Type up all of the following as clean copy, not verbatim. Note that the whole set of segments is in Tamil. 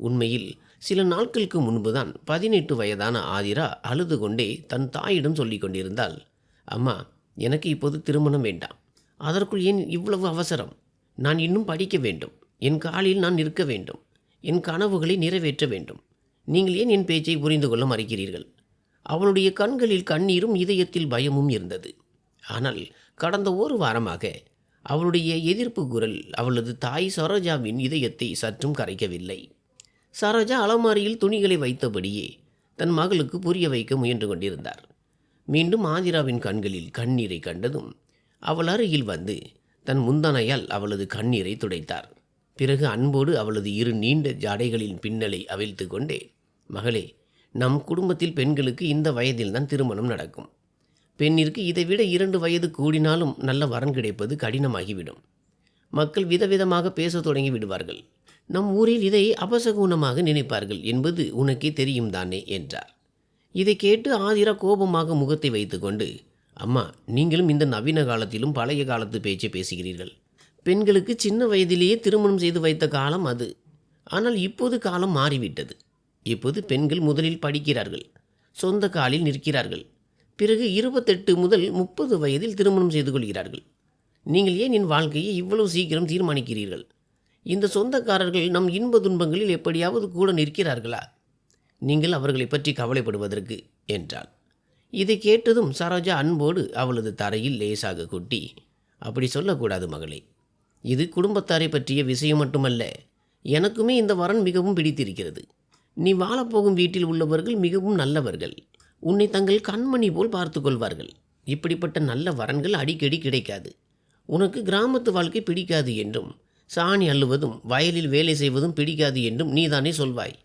உண்மையில் சில நாட்களுக்கு முன்புதான் 18 வயதான ஆதிரா அழுது கொண்டே தன் தாயிடம் சொல்லிக் கொண்டிருந்தாள். அம்மா, எனக்கு இப்போது திருமணம் வேண்டாம். அதற்குள் ஏன் இவ்வளவு அவசரம்? நான் இன்னும் படிக்க வேண்டும். என் காலில் நான் நிற்க வேண்டும். என் கனவுகளை நிறைவேற்ற வேண்டும். நீங்கள் ஏன் என் பேச்சை புரிந்து கொள்ள மறுக்கிறீர்கள்? அவளுடைய கண்களில் கண்ணீரும் இதயத்தில் பயமும் இருந்தது. ஆனால் கடந்த ஒரு வாரமாக அவளுடைய எதிர்ப்பு குரல் அவளது தாய் சரோஜாவின் இதயத்தை சற்றும் கரைக்கவில்லை. சரோஜா அலமாரியில் துணிகளை வைத்தபடியே தன் மகளுக்கு புரிய வைக்க முயன்று கொண்டிருந்தார். மீண்டும் ஆதிராவின் கண்களில் கண்ணீரை கண்டதும் அவள் அருகில் வந்து தன் முந்தானையால் அவளது கண்ணீரை துடைத்தார். பிறகு அன்போடு அவளது இரு நீண்ட ஜடைகளின் பின்னலை அவிழ்த்து கொண்டே, மகளே, நம் குடும்பத்தில் பெண்களுக்கு இந்த வயதில்தான் திருமணம் நடக்கும். பெண்ணிற்கு இதைவிட 2 வயது கூடினாலும் நல்ல வரன் கிடைப்பது கடினமாகிவிடும். மக்கள் விதவிதமாக பேச தொடங்கி விடுவார்கள். நம் ஊரில் இதை அபசகுனமாக நினைப்பார்கள் என்பது உனக்கே தெரியும் தானே என்றார். இதை கேட்டு ஆதிரா கோபமாக முகத்தை வைத்துக்கொண்டு, அம்மா, நீங்களும் இந்த நவீன காலத்திலும் பழைய காலத்து பேச்சை பேசுகிறீர்கள். பெண்களுக்கு சின்ன வயதிலேயே திருமணம் செய்து வைத்த காலம் அது. ஆனால் இப்போது காலம் மாறிவிட்டது. இப்போது பெண்கள் முதலில் படிக்கிறார்கள், சொந்த காலில் நிற்கிறார்கள். பிறகு 28 முதல் 30 வயதில் திருமணம் செய்து கொள்கிறார்கள். நீங்கள் ஏன் என் வாழ்க்கையை இவ்வளவு சீக்கிரம் தீர்மானிக்கிறீர்கள்? இந்த சொந்தக்காரர்கள் நம் இன்ப துன்பங்களில் எப்படியாவது கூட நிற்கிறார்களா? நீங்கள் அவர்களை பற்றி கவலைப்படுவதற்கு என்றாள். இதை கேட்டதும் சரோஜா அன்போடு அவளது தரையில் லேசாக கொட்டி, அப்படி சொல்லக்கூடாது மகளே. இது குடும்பத்தாரை பற்றிய விஷயம் மட்டுமல்ல. எனக்குமே இந்த வரன் மிகவும் பிடித்திருக்கிறது. நீ வாழப்போகும் வீட்டில் உள்ளவர்கள் மிகவும் நல்லவர்கள். உன்னை தங்கள் கண்மணி போல் பார்த்து கொள்வார்கள். இப்படிப்பட்ட நல்ல வரன்கள் அடிக்கடி கிடைக்காது. உனக்கு கிராமத்து வாழ்க்கை பிடிக்காது என்றும், சாணி அள்ளுவதும் வயலில் வேலை செய்வதும் பிடிக்காது என்றும் நீதானே சொல்வாய்.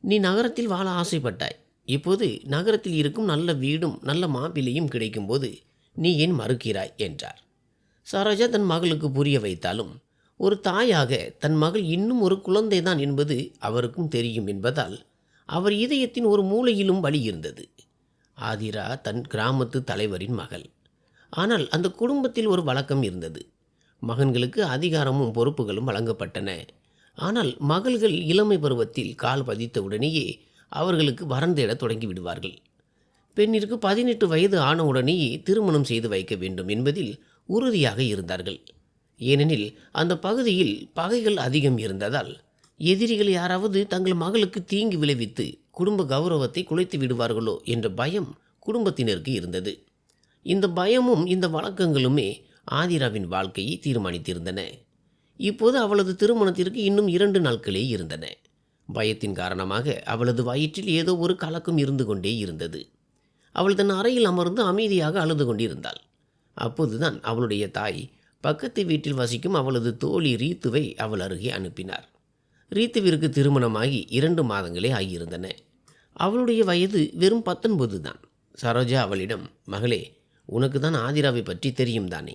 நீ நகரத்தில் வாழ ஆசைப்பட்டாய். இப்போது நகரத்தில் இருக்கும் நல்ல வீடும் நல்ல மாப்பிள்ளையும் கிடைக்கும்போது நீ ஏன் மறுக்கிறாய் என்றார். சரோஜா தன் மகளுக்கு புரிய வைத்தாலும் ஒரு தாயாக தன் மகள் இன்னும் ஒரு குழந்தைதான் என்பது அவருக்கும் தெரியும் என்பதால் அவர் இதயத்தின் ஒரு மூலையிலும் வலி இருந்தது. ஆதிரா தன் கிராமத்து தலைவரின் மகள். ஆனால் அந்த குடும்பத்தில் ஒரு வழக்கம் இருந்தது. மகன்களுக்கு அதிகாரமும் பொறுப்புகளும் வழங்கப்பட்டன. ஆனால் மகள்கள் இளமை பருவத்தில் கால் பதித்தவுடனேயே அவர்களுக்கு வரன் தேட தொடங்கி விடுவார்கள். பெண்ணிற்கு 18 வயது ஆனவுடனேயே திருமணம் செய்து வைக்க வேண்டும் என்பதில் உறுதியாக இருந்தார்கள். ஏனெனில் அந்த பகுதியில் பகைகள் அதிகம் இருந்ததால் எதிரிகள் யாராவது தங்கள் மகளுக்கு தீங்கு விளைவித்து குடும்ப கௌரவத்தை குலைத்து விடுவார்களோ என்ற பயம் குடும்பத்தினருக்கு இருந்தது. இந்த பயமும் இந்த வழக்கங்களுமே ஆதிராவின் வாழ்க்கையை தீர்மானித்திருந்தன. இப்போது அவளது திருமணத்திற்கு இன்னும் 2 நாட்களே இருந்தன. பயத்தின் காரணமாக அவளது வயிற்றில் ஏதோ ஒரு கலக்கம் இருந்து கொண்டே இருந்தது. அவள் தன் அறையில் அமர்ந்து அமைதியாக அழுது கொண்டிருந்தாள். அப்போதுதான் அவளுடைய தாய் பக்கத்து வீட்டில் வசிக்கும் அவளது தோழி ரீத்துவை அவள் அருகே அனுப்பினார். ரீத்துவிற்கு திருமணமாகி 2 மாதங்களே ஆகியிருந்தன. அவளுடைய வயது வெறும் 19 தான். சரோஜா அவளிடம், மகளே, உனக்கு தான் ஆதிராவை பற்றி தெரியும் தானே.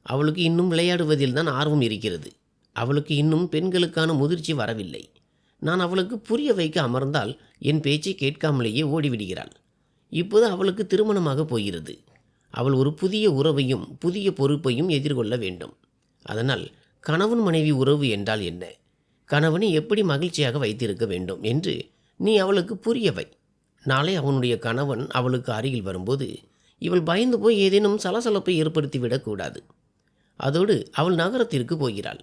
அவளுக்கு இன்னும் விளையாடுவதில் தான் ஆர்வம் இருக்கிறது. அவளுக்கு இன்னும் பெண்களுக்கான முதிர்ச்சி வரவில்லை. நான் அவளுக்கு புரிய வைக்க அமர்ந்தால் என் பேச்சை கேட்காமலேயே ஓடிவிடுகிறாள். இப்போது அவளுக்கு திருமணமாக போகிறது. அவள் ஒரு புதிய உறவையும் புதிய பொறுப்பையும் எதிர்கொள்ள வேண்டும். அதனால் கணவன் மனைவி உறவு என்றால் என்ன, கணவனை எப்படி மகிழ்ச்சியாக வைத்திருக்க வேண்டும் என்று நீ அவளுக்கு புரிய வை. நாளை அவனுடைய கணவன் அவளுக்கு அருகில் வரும்போது இவள் பயந்து போய் ஏதேனும் சலசலப்பை ஏற்படுத்திவிடக்கூடாது. அதோடு அவள் நகரத்திற்கு போகிறாள்.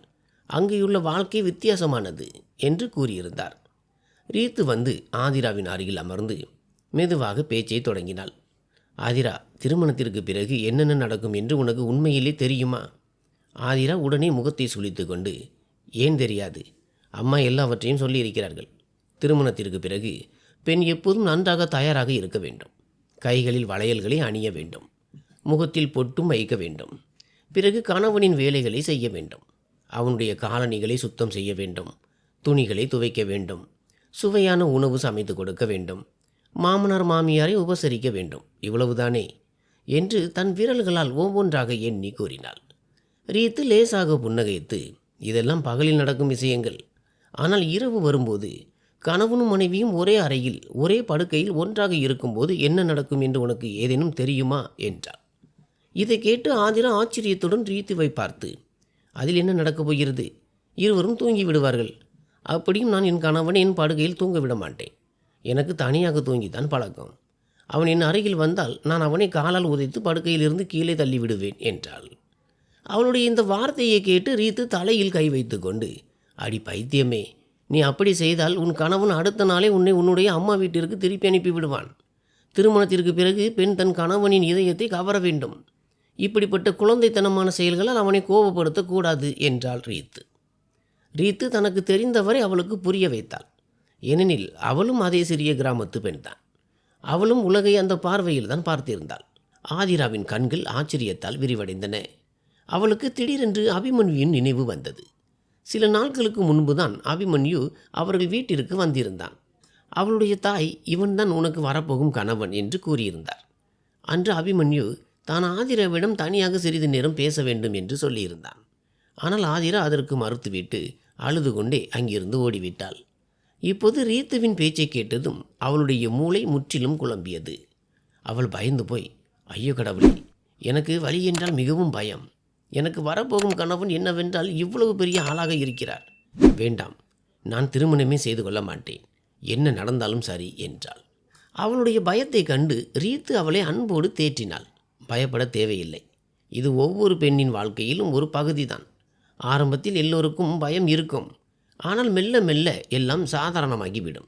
அங்கேயுள்ள வாழ்க்கை வித்தியாசமானது என்று கூறியிருந்தார். ரீத்து வந்து ஆதிராவின் அருகில் அமர்ந்து மெதுவாக பேச்சை தொடங்கினாள். ஆதிரா, திருமணத்திற்கு பிறகு என்னென்ன நடக்கும் என்று உனக்கு உண்மையிலே தெரியுமா? ஆதிரா உடனே முகத்தை சுளித்து கொண்டு, ஏன் தெரியாது? அம்மா எல்லாவற்றையும் சொல்லியிருக்கிறார்கள். திருமணத்திற்கு பிறகு பெண் எப்போதும் நன்றாக தயாராக இருக்க வேண்டும். கைகளில் வளையல்களை அணிய வேண்டும். முகத்தில் பொட்டும் வைக்க வேண்டும். பிறகு கணவனின் வேலைகளை செய்ய வேண்டும். அவனுடைய காலணிகளை சுத்தம் செய்ய வேண்டும். துணிகளை துவைக்க வேண்டும். சுவையான உணவு சமைத்து கொடுக்க வேண்டும். மாமனார் மாமியாரை உபசரிக்க வேண்டும். இவ்வளவுதானே என்று தன் விரல்களால் ஒவ்வொன்றாக எண்ணி கூறினாள். ரீத்து லேசாக புன்னகைத்து, இதெல்லாம் பகலில் நடக்கும் விஷயங்கள். ஆனால் இரவு வரும்போது கணவனும் மனைவியும் ஒரே அறையில் ஒரே படுக்கையில் ஒன்றாக இருக்கும்போது என்ன நடக்கும் என்று உனக்கு ஏதேனும் தெரியுமா என்றாள். இதை கேட்டு ஆதிரா ஆச்சரியத்துடன் ரீத்துவை பார்த்து, அதில் என்ன நடக்கப் போகிறது? இருவரும் தூங்கி விடுவார்கள். அப்படியும் நான் என் கணவனை என் படுகையில் தூங்க விட மாட்டேன். எனக்கு தனியாக தூங்கித்தான் பழக்கம். அவன் என் அருகில் வந்தால் நான் அவனை காலால் உதைத்து படுக்கையிலிருந்து கீழே தள்ளி விடுவேன் என்றாள். அவளுடைய இந்த வார்த்தையை கேட்டு ரீத்து தலையில் கை வைத்து கொண்டு, அடி பைத்தியமே, நீ அப்படி செய்தால் உன் கணவன் அடுத்த நாளே உன்னை உன்னுடைய அம்மா வீட்டிற்கு திருப்பி அனுப்பி விடுவான். திருமணத்திற்கு பிறகு பெண் தன் கணவனின் இதயத்தை கவர வேண்டும். இப்படிப்பட்ட குழந்தைத்தனமான செயல்களால் அவனை கோபப்படுத்தக்கூடாது என்றாள் ரீத்து. ரீத்து தனக்கு தெரிந்தவரை அவளுக்கு புரிய வைத்தாள். ஏனெனில் அவளும் அதே சிறிய கிராமத்து பெண்தான். அவளும் உலகை அந்த பார்வையில் தான் பார்த்திருந்தாள். ஆதிராவின் கண்கள் ஆச்சரியத்தால் விரிவடைந்தன. அவளுக்கு திடீரென்று அபிமன்யுவின் நினைவு வந்தது. சில நாட்களுக்கு முன்புதான் அபிமன்யு அவர்கள் வீட்டிற்கு வந்திருந்தான். அவளுடைய தாய் இவன்தான் உனக்கு வரப்போகும் கணவன் என்று கூறியிருந்தார். அன்று அபிமன்யு தான் ஆதிராவிடம் தனியாக சிறிது நேரம் பேச வேண்டும் என்று சொல்லியிருந்தான். ஆனால் ஆதிரா அதற்கு மறுத்துவிட்டு அழுது கொண்டே அங்கிருந்து ஓடிவிட்டாள். இப்போது ரீத்துவின் பேச்சை கேட்டதும் அவளுடைய மூளை முற்றிலும் குழம்பியது. அவள் பயந்து போய், ஐயோ கடவுளே, எனக்கு வலி என்றால் மிகவும் பயம். எனக்கு வரப்போகும் கணவன் என்னவென்றால் இவ்வளவு பெரிய ஆளாக இருக்கிறார். வேண்டாம், நான் திருமணமே செய்து கொள்ள மாட்டேன். என்ன நடந்தாலும் சரி என்றாள். அவளுடைய பயத்தை கண்டு ரீத்து அவளை அன்போடு தேற்றினாள். பயப்பட தேவையில்லை. இது ஒவ்வொரு பெண்ணின் வாழ்க்கையிலும் ஒரு பகுதிதான். ஆரம்பத்தில் எல்லோருக்கும் பயம் இருக்கும். ஆனால் மெல்ல மெல்ல எல்லாம் சாதாரணமாகிவிடும்.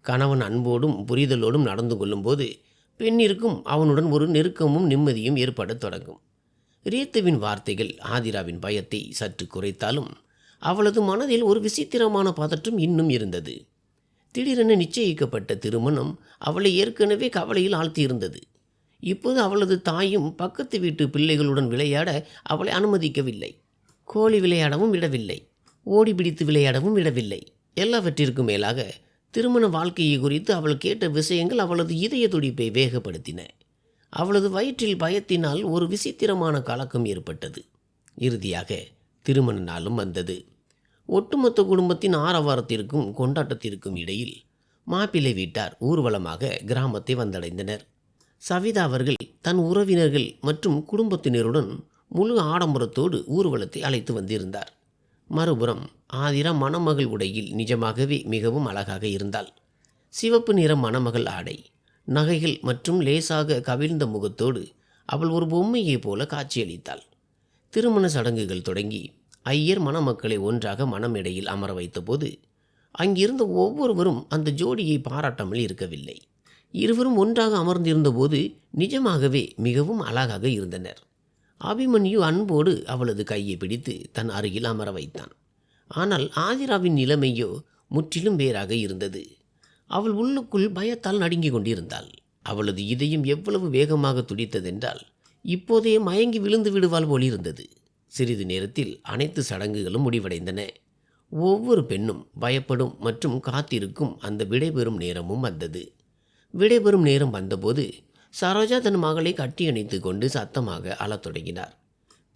கணவன் அன்போடும் புரிதலோடும் நடந்து கொள்ளும்போது பெண்ணிற்கும் அவனுடன் ஒரு நெருக்கமும் நிம்மதியும் ஏற்படத் தொடங்கும். ரீத்துவின் வார்த்தைகள் ஆதிராவின் பயத்தை சற்று குறைத்தாலும் அவளது மனதில் ஒரு விசித்திரமான பதற்றம் இன்னும் இருந்தது. திடீரென நிச்சயிக்கப்பட்ட திருமணம் அவளை ஏற்கனவே கவலையில் ஆழ்த்தியிருந்தது. இப்போது அவளது தாயும் பக்கத்து வீட்டு பிள்ளைகளுடன் விளையாட அவளை அனுமதிக்கவில்லை. கோழி விளையாடவும் விடவில்லை. ஓடி பிடித்து விளையாடவும் விடவில்லை. எல்லாவற்றிற்கும் மேலாக திருமண வாழ்க்கையை குறித்து அவள் கேட்ட விஷயங்கள் அவளது இதய துடிப்பை வேகப்படுத்தின. அவளது வயிற்றில் பயத்தினால் ஒரு விசித்திரமான கலக்கம் ஏற்பட்டது. இறுதியாக திருமண நாளும் வந்தது. ஒட்டுமொத்த குடும்பத்தின் ஆரவாரத்திற்கும் கொண்டாட்டத்திற்கும் இடையில் மாப்பிள்ளை வீட்டார் ஊர்வலமாக கிராமத்தை வந்தடைந்தனர். சவிதா அவர்கள் தன் உறவினர்கள் மற்றும் குடும்பத்தினருடன் முழு ஆடம்பரத்தோடு ஊர்வலத்தை அழைத்து வந்திருந்தார். மறுபுறம் ஆதிரா மணமகள் உடையில் நிஜமாகவே மிகவும் அழகாக இருந்தாள். சிவப்பு நிற மணமகள் ஆடை, நகைகள் மற்றும் லேசாக கவிழ்ந்த முகத்தோடு அவள் ஒரு பொம்மையைப் போல காட்சியளித்தாள். திருமண சடங்குகள் தொடங்கி ஐயர் மணமக்களை ஒன்றாக மணமேடையில் அமர வைத்தபோது அங்கிருந்த ஒவ்வொருவரும் அந்த ஜோடியை பாராட்டாமல் இருக்கவில்லை. இருவரும் ஒன்றாக அமர்ந்திருந்தபோது நிஜமாகவே மிகவும் அழகாக இருந்தனர். அபிமன்யு அன்போடு அவளது கையை பிடித்து தன் அருகில் அமர வைத்தான். ஆனால் ஆதிராவின் நிலைமையோ முற்றிலும் வேறாக இருந்தது. அவள் உள்ளுக்குள் பயத்தால் நடுங்கிக் கொண்டிருந்தாள். அவளது இதயம் எவ்வளவு வேகமாக துடித்ததென்றால் இப்போதே மயங்கி விழுந்து விடுவாள் போலிருந்தது. சிறிது நேரத்தில் அனைத்து சடங்குகளும் முடிவடைந்தன. ஒவ்வொரு பெண்ணும் பயப்படும் மற்றும் காத்திருக்கும் அந்த விடைபெறும் நேரமும் வந்தது. விடைபெறும் நேரம் வந்தபோது சரோஜா தன் மகளை கட்டி அணைத்து கொண்டு சத்தமாக அழத் தொடங்கினார்.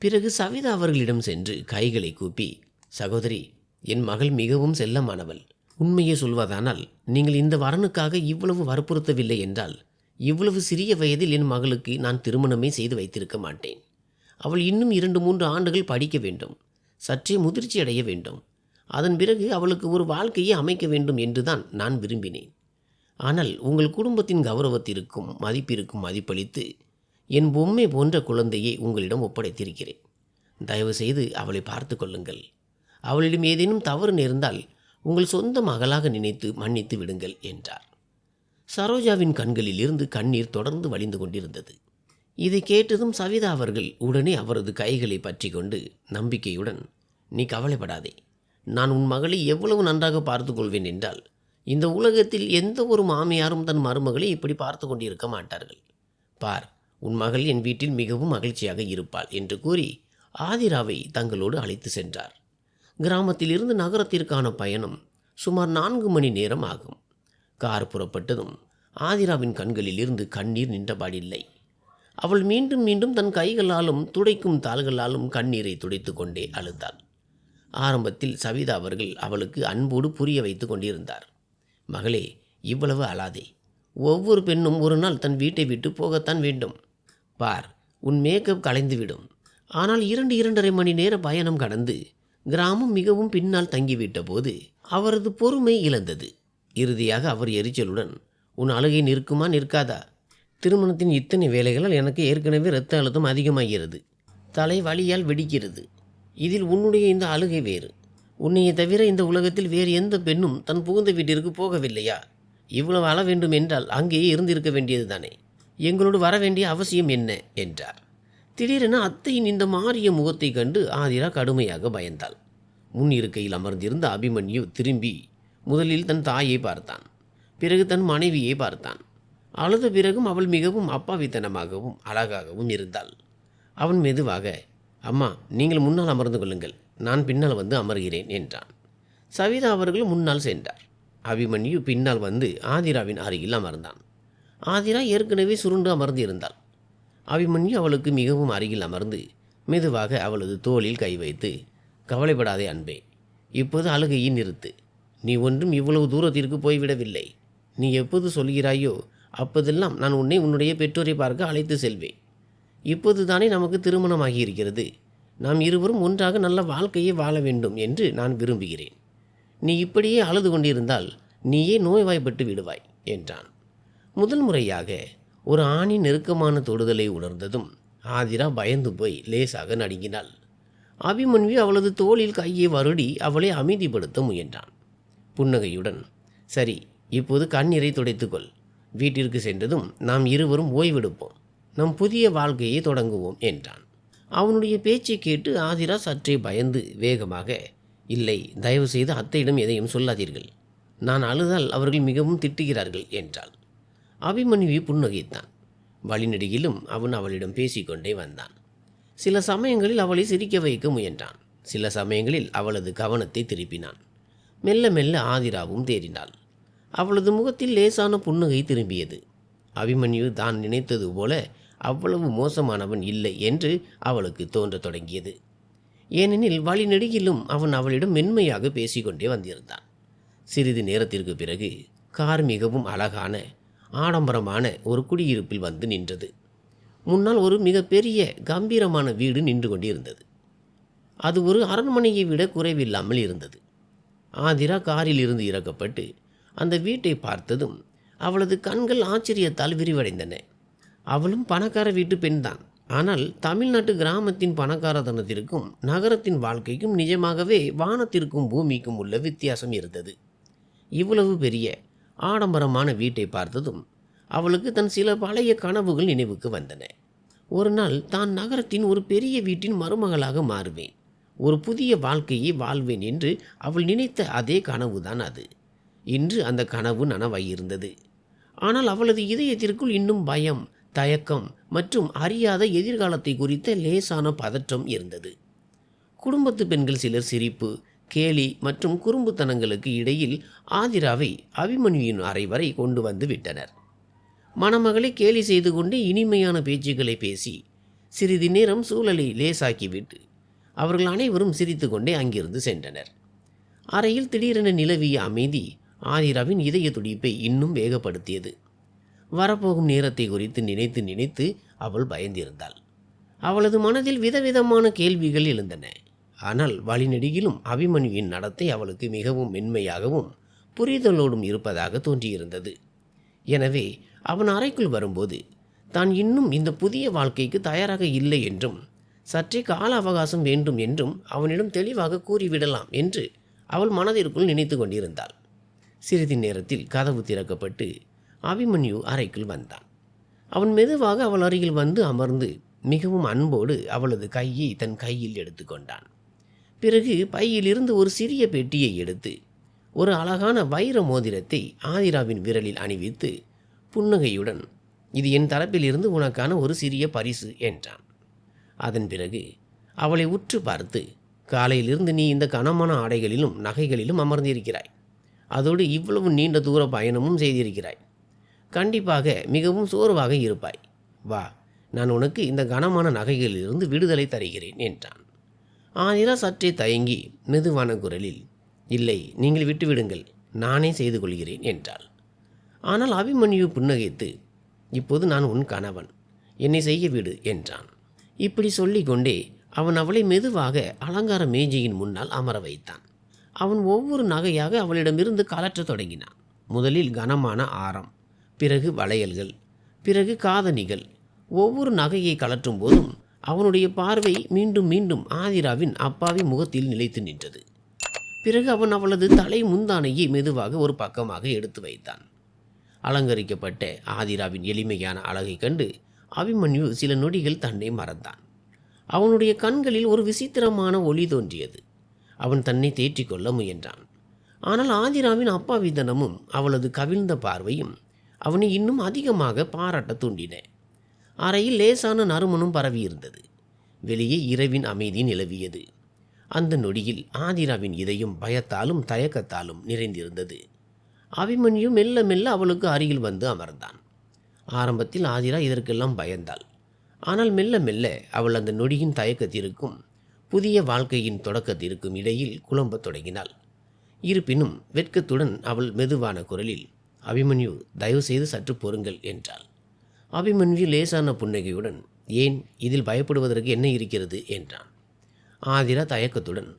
பிறகு சவிதா அவர்களிடம் சென்று கைகளை கூப்பி, சகோதரி, என் மகள் மிகவும் செல்லமானவள். உண்மையை சொல்வதானால் நீங்கள் இந்த வரனுக்காக இவ்வளவு வற்புறுத்தவில்லை என்றால் இவ்வளவு சிறிய வயதில் என் மகளுக்கு நான் திருமணமே செய்து வைத்திருக்க மாட்டேன். அவள் இன்னும் 2-3 ஆண்டுகள் படிக்க வேண்டும். சற்றே முதிர்ச்சி அடைய வேண்டும். அதன் பிறகு அவளுக்கு ஒரு வாழ்க்கையை அமைக்க வேண்டும் என்றுதான் நான் விரும்பினேன். ஆனால் உங்கள் குடும்பத்தின் கௌரவத்திற்கும் மதிப்பிற்கும் மதிப்பளித்து என் பொம்மை போன்ற குழந்தையை உங்களிடம் ஒப்படைத்திருக்கிறேன். தயவு செய்து அவளை பார்த்து கொள்ளுங்கள். அவளிடம் ஏதேனும் தவறு நேர்ந்தால் உங்கள் சொந்த மகளாக நினைத்து மன்னித்து விடுங்கள் என்றார். சரோஜாவின் கண்களில் இருந்து கண்ணீர் தொடர்ந்து வழிந்து கொண்டிருந்தது. இதை கேட்டதும் சவிதா அவர்கள் உடனே அவரது கைகளை பற்றி கொண்டு நம்பிக்கையுடன், நீ கவலைப்படாதே, நான் உன் மகளை எவ்வளவு நன்றாக பார்த்து கொள்வேன் என்றால் இந்த உலகத்தில் எந்த ஒரு மாமியாரும் தன் மருமகளை இப்படி பார்த்து கொண்டிருக்க மாட்டார்கள். பார், உன் மகள் என் வீட்டில் மிகவும் மகிழ்ச்சியாக இருப்பாள் என்று கூறி ஆதிராவை தங்களோடு அழைத்து சென்றார். கிராமத்தில் இருந்து நகரத்திற்கான பயணம் சுமார் 4 மணி நேரம் ஆகும். கார் புறப்பட்டதும் ஆதிராவின் கண்களில் இருந்து கண்ணீர் நின்றபாடில்லை. அவள் மீண்டும் மீண்டும் தன் கைகளாலும் துடைக்கும் தாள்களாலும் கண்ணீரை துடைத்து கொண்டே அழுதாள். ஆரம்பத்தில் சவிதா அவர்கள் அவளுக்கு அன்போடு புரிய வைத்து கொண்டிருந்தார். மகளே, இவ்வளவு அழாதே. ஒவ்வொரு பெண்ணும் ஒரு நாள் தன் வீட்டை விட்டு போகத்தான் வேண்டும். பார், உன் மேக்கப் கலைந்துவிடும். ஆனால் 2-2.5 மணி நேர பயணம் கடந்து கிராமம் மிகவும் பின்னால் தங்கிவிட்ட போது அவரது பொறுமை இழந்தது. இறுதியாக அவர் எரிச்சலுடன், உன் அழுகை நிற்குமா நிற்காதா? திருமணத்தின் இத்தனை வேலைகளால் எனக்கு ஏற்கனவே இரத்த அழுத்தம் அதிகமாகிறது. தலை வலியால் வெடிக்கிறது. இதில் உன்னுடைய இந்த அழுகை வேறு. உன்னையை தவிர இந்த உலகத்தில் வேறு எந்த பெண்ணும் தன் புகுந்த வீட்டிற்கு போகவில்லையா? இவ்வளவு அழ வேண்டும் என்றால் அங்கேயே இருந்திருக்க வேண்டியது தானே. எங்களோடு வர வேண்டிய அவசியம் என்ன என்றார். திடீரென அத்தையின் இந்த மாறிய முகத்தை கண்டு ஆதிரா கடுமையாக பயந்தாள். முன் இருக்கையில் அமர்ந்திருந்த அபிமன்யு திரும்பி முதலில் தன் தாயை பார்த்தான். பிறகு தன் மனைவியை பார்த்தான். அழுத பிறகும் அவள் மிகவும் அப்பாவித்தனமாகவும் அழகாகவும் இருந்தாள். அவன் மெதுவாக, அம்மா, நீங்கள் முன்னால் அமர்ந்து கொள்ளுங்கள், நான் பின்னால் வந்து அமர்கிறேன் என்றான். சவிதா அவர்கள் முன்னால் சென்றார். அபிமன்யு பின்னால் வந்து ஆதிராவின் அருகில் அமர்ந்தான். ஆதிரா ஏற்கனவே சுருண்டு அமர்ந்து இருந்தாள். அபிமன்யு அவளுக்கு மிகவும் அருகில் அமர்ந்து மெதுவாக அவளது தோளில் கை வைத்து, கவலைப்படாதே அன்பே, இப்போது அழுகையை நிறுத்து. நீ ஒன்றும் இவ்வளவு தூரத்திற்கு போய்விடவில்லை. நீ எப்போது சொல்கிறாயோ அப்போதெல்லாம் நான் உன்னை உன்னுடைய பெற்றோரை பார்க்க அழைத்து செல்வேன். இப்போது தானே நமக்கு திருமணமாகி இருக்கிறது. நாம் இருவரும் ஒன்றாக நல்ல வாழ்க்கையை வாழ வேண்டும் என்று நான் விரும்புகிறேன். நீ இப்படியே அழுது கொண்டிருந்தால் நீயே நோய்வாய்ப்பட்டு விடுவாய் என்றான். முதல் முறையாக ஒரு ஆணின் நெருக்கமான தொடுதலை உணர்ந்ததும் ஆதிரா பயந்து போய் லேசாக நடுங்கினாள். அபிமன்யு அவளது தோளில் கையை வருடி அவளை அமைதிப்படுத்த முயன்றான். புன்னகையுடன், சரி, இப்போது கண்ணீரை துடைத்துக்கொள். வீட்டிற்கு சென்றதும் நாம் இருவரும் ஓய்வெடுப்போம். நம் புதிய வாழ்க்கையை தொடங்குவோம் என்றான். அவனுடைய பேச்சை கேட்டு ஆதிரா சற்றே பயந்து வேகமாக, இல்லை, தயவு செய்து அத்தையிடம் எதையும் சொல்லாதீர்கள். நான் அழுதால் அவர்கள் மிகவும் திட்டுகிறார்கள் என்றாள். அபிமன்யு புன்னகைத்தான். வழிநெடுகிலும் அவன் அவளிடம் பேசிக்கொண்டே வந்தான். சில சமயங்களில் அவளை சிரிக்க வைக்க முயன்றான். சில சமயங்களில் அவளது கவனத்தை திருப்பினான். மெல்ல மெல்ல ஆதிராவும் தேறினாள். அவளது முகத்தில் லேசான புன்னகை திரும்பியது. அபிமன்யு தான் நினைத்தது போல அவ்வளவு மோசமானவன் இல்லை என்று அவளுக்கு தோன்றத் தொடங்கியது. ஏனெனில் வழிநெடுகிலும் அவன் அவளிடம் மென்மையாக பேசிக்கொண்டே வந்திருந்தான். சிறிது நேரத்திற்கு பிறகு கார் மிகவும் அழகான ஆடம்பரமான ஒரு குடியிருப்பில் வந்து நின்றது. முன்னால் ஒரு மிகப்பெரிய கம்பீரமான வீடு நின்று கொண்டிருந்தது. அது ஒரு அரண்மனையை விட குறைவில்லாமல் இருந்தது. ஆதிரா காரில் இருந்து இறக்கப்பட்டு அந்த வீட்டை பார்த்ததும் அவளது கண்கள் ஆச்சரியத்தால் விரிவடைந்தன. அவளும் பணக்கார வீட்டு பெண்தான். ஆனால் தமிழ்நாட்டு கிராமத்தின் பணக்காரத்தனத்திற்கும் நகரத்தின் வாழ்க்கைக்கும் நிஜமாகவே வானத்திற்கும் பூமிக்கும் உள்ள வித்தியாசம் இருந்தது. இவ்வளவு பெரிய ஆடம்பரமான வீட்டை பார்த்ததும் அவளுக்கு தன் சில பழைய கனவுகள் நினைவுக்கு வந்தன. ஒரு நாள் தான் நகரத்தின் ஒரு பெரிய வீட்டின் மருமகளாக மாறுவேன், ஒரு புதிய வாழ்க்கையை வாழ்வேன் என்று அவள் நினைத்த அதே கனவுதான் அது. இன்று அந்த கனவு நனவாயிருந்தது. ஆனால் அவளது இதயத்திற்குள் இன்னும் பயம், தயக்கம் மற்றும் அறியாத எதிர்காலத்தை குறித்த லேசான பதற்றம் இருந்தது. குடும்பத்து பெண்கள் சிலர் சிரிப்பு, கேலி மற்றும் குறும்புத்தனங்களுக்கு இடையில் ஆதிராவை அபிமன்யுவின் அறை வரை கொண்டு வந்து விட்டனர். மணமகளை கேலி செய்து கொண்டே இனிமையான பேச்சுக்களை பேசி சிறிது நேரம் சூழலை லேசாக்கிவிட்டு அவர்கள் அனைவரும் சிரித்து கொண்டே அங்கிருந்து சென்றனர். அறையில் திடீரென நிலவிய அமைதி ஆதிராவின் இதய துடிப்பை இன்னும் வேகப்படுத்தியது. வரப்போகும் நேரத்தை குறித்து நினைத்து நினைத்து அவள் பயந்திருந்தாள். அவளது மனதில் விதவிதமான கேள்விகள் எழுந்தன. ஆனால் வழிநெடுகிலும் அபிமன்யுவின் நடத்தை அவளுக்கு மிகவும் மென்மையாகவும் புரிதலோடும் இருப்பதாக தோன்றியிருந்தது. எனவே அவன் அறைக்குள் வரும்போது தான் இன்னும் இந்த புதிய வாழ்க்கைக்கு தயாராக இல்லை என்றும் சற்றே கால அவகாசம் வேண்டும் என்றும் அவனிடம் தெளிவாக கூறிவிடலாம் என்று அவள் மனதிற்குள் நினைத்து கொண்டிருந்தாள். சிறிது நேரத்தில் கதவு திறக்கப்பட்டு அபிமன்யு அறைக்குள் வந்தான். அவன் மெதுவாக அவள் அருகில் வந்து அமர்ந்து மிகவும் அன்போடு அவளது கையை தன் கையில் எடுத்துக்கொண்டான். பிறகு பையிலிருந்து ஒரு சிறிய பெட்டியை எடுத்து ஒரு அழகான வைர மோதிரத்தை ஆதிராவின் விரலில் அணிவித்து புன்னகையுடன், இது என் தரப்பிலிருந்து உனக்கான ஒரு சிறிய பரிசு என்றான். அதன் பிறகு அவளை உற்று பார்த்து, காலையிலிருந்து நீ இந்த கனமான ஆடைகளிலும் நகைகளிலும் அமர்ந்திருக்கிறாய். அதோடு இவ்வளவு நீண்ட தூர பயணமும் செய்திருக்கிறாய். கண்டிப்பாக மிகவும் சோர்வாக இருப்பாய். வா, நான் உனக்கு இந்த கனமான நகைகளிலிருந்து விடுதலை தருகிறேன் என்றான். ஆதிரா சற்றே தயங்கி மெதுவான குரலில், இல்லை, நீங்கள் விட்டுவிடுங்கள், நானே செய்து கொள்கிறேன் என்றாள். ஆனால் அபிமன்யு புன்னகைத்து, இப்போது நான் உன் கணவன், என்னை செய்ய விடு என்றான். இப்படி சொல்லிக்கொண்டே அவன் அவளை மெதுவாக அலங்கார மேஜையின் முன்னால் அமர வைத்தான். அவன் ஒவ்வொரு நகையாக அவளிடமிருந்து கலற்றத் தொடங்கினான். முதலில் கனமான ஆரம், பிறகு வளையல்கள், பிறகு காதணிகள். ஒவ்வொரு நகையை கலற்றும் போதும் அவனுடைய பார்வை மீண்டும் மீண்டும் ஆதிராவின் அப்பாவி முகத்தில் நிலைத்து நின்றது. பிறகு அவன் அவளது தலை முந்தானையை மெதுவாக ஒரு பக்கமாக எடுத்து வைத்தான். அலங்கரிக்கப்பட்ட ஆதிராவின் எளிமையான அழகை கண்டு அபிமன்யு சில நொடிகள் தன்னை மறந்தான். அவனுடைய கண்களில் ஒரு விசித்திரமான ஒளி தோன்றியது. அவன் தன்னை தேற்றிக்கொள்ள முயன்றான். ஆனால் ஆதிராவின் அப்பாவித்தனமும் அவளது கவிழ்ந்த பார்வையும் அவனை இன்னும் அதிகமாக பாராட்ட தூண்டின. அறையில் லேசான நறுமணம் பரவியிருந்தது. வெளியே இரவின் அமைதி நிலவியது. அந்த நொடியில் ஆதிராவின் இதயம் பயத்தாலும் தயக்கத்தாலும் நிறைந்திருந்தது. அபிமன்யு மெல்ல மெல்ல அவளுக்கு அருகில் வந்து அமர்ந்தான். ஆரம்பத்தில் ஆதிரா இதற்கெல்லாம் பயந்தாள். ஆனால் மெல்ல மெல்ல அவள் அந்த நொடியின் தயக்கத்திற்கும் புதிய வாழ்க்கையின் தொடக்கத்திற்கும் இடையில் குழம்பத் தொடங்கினாள். இருப்பினும் வெட்கத்துடன் அவள் மெதுவான குரலில், அபிமன்யு, தயவு செய்து சற்று பொறுங்கள் என்றாள். அபிமன்யு லேசான புன்னகையுடன், ஏன், இதில் பயப்படுவதற்கு என்ன இருக்கிறது என்றான். ஆதிரா தயக்கத்துடன்,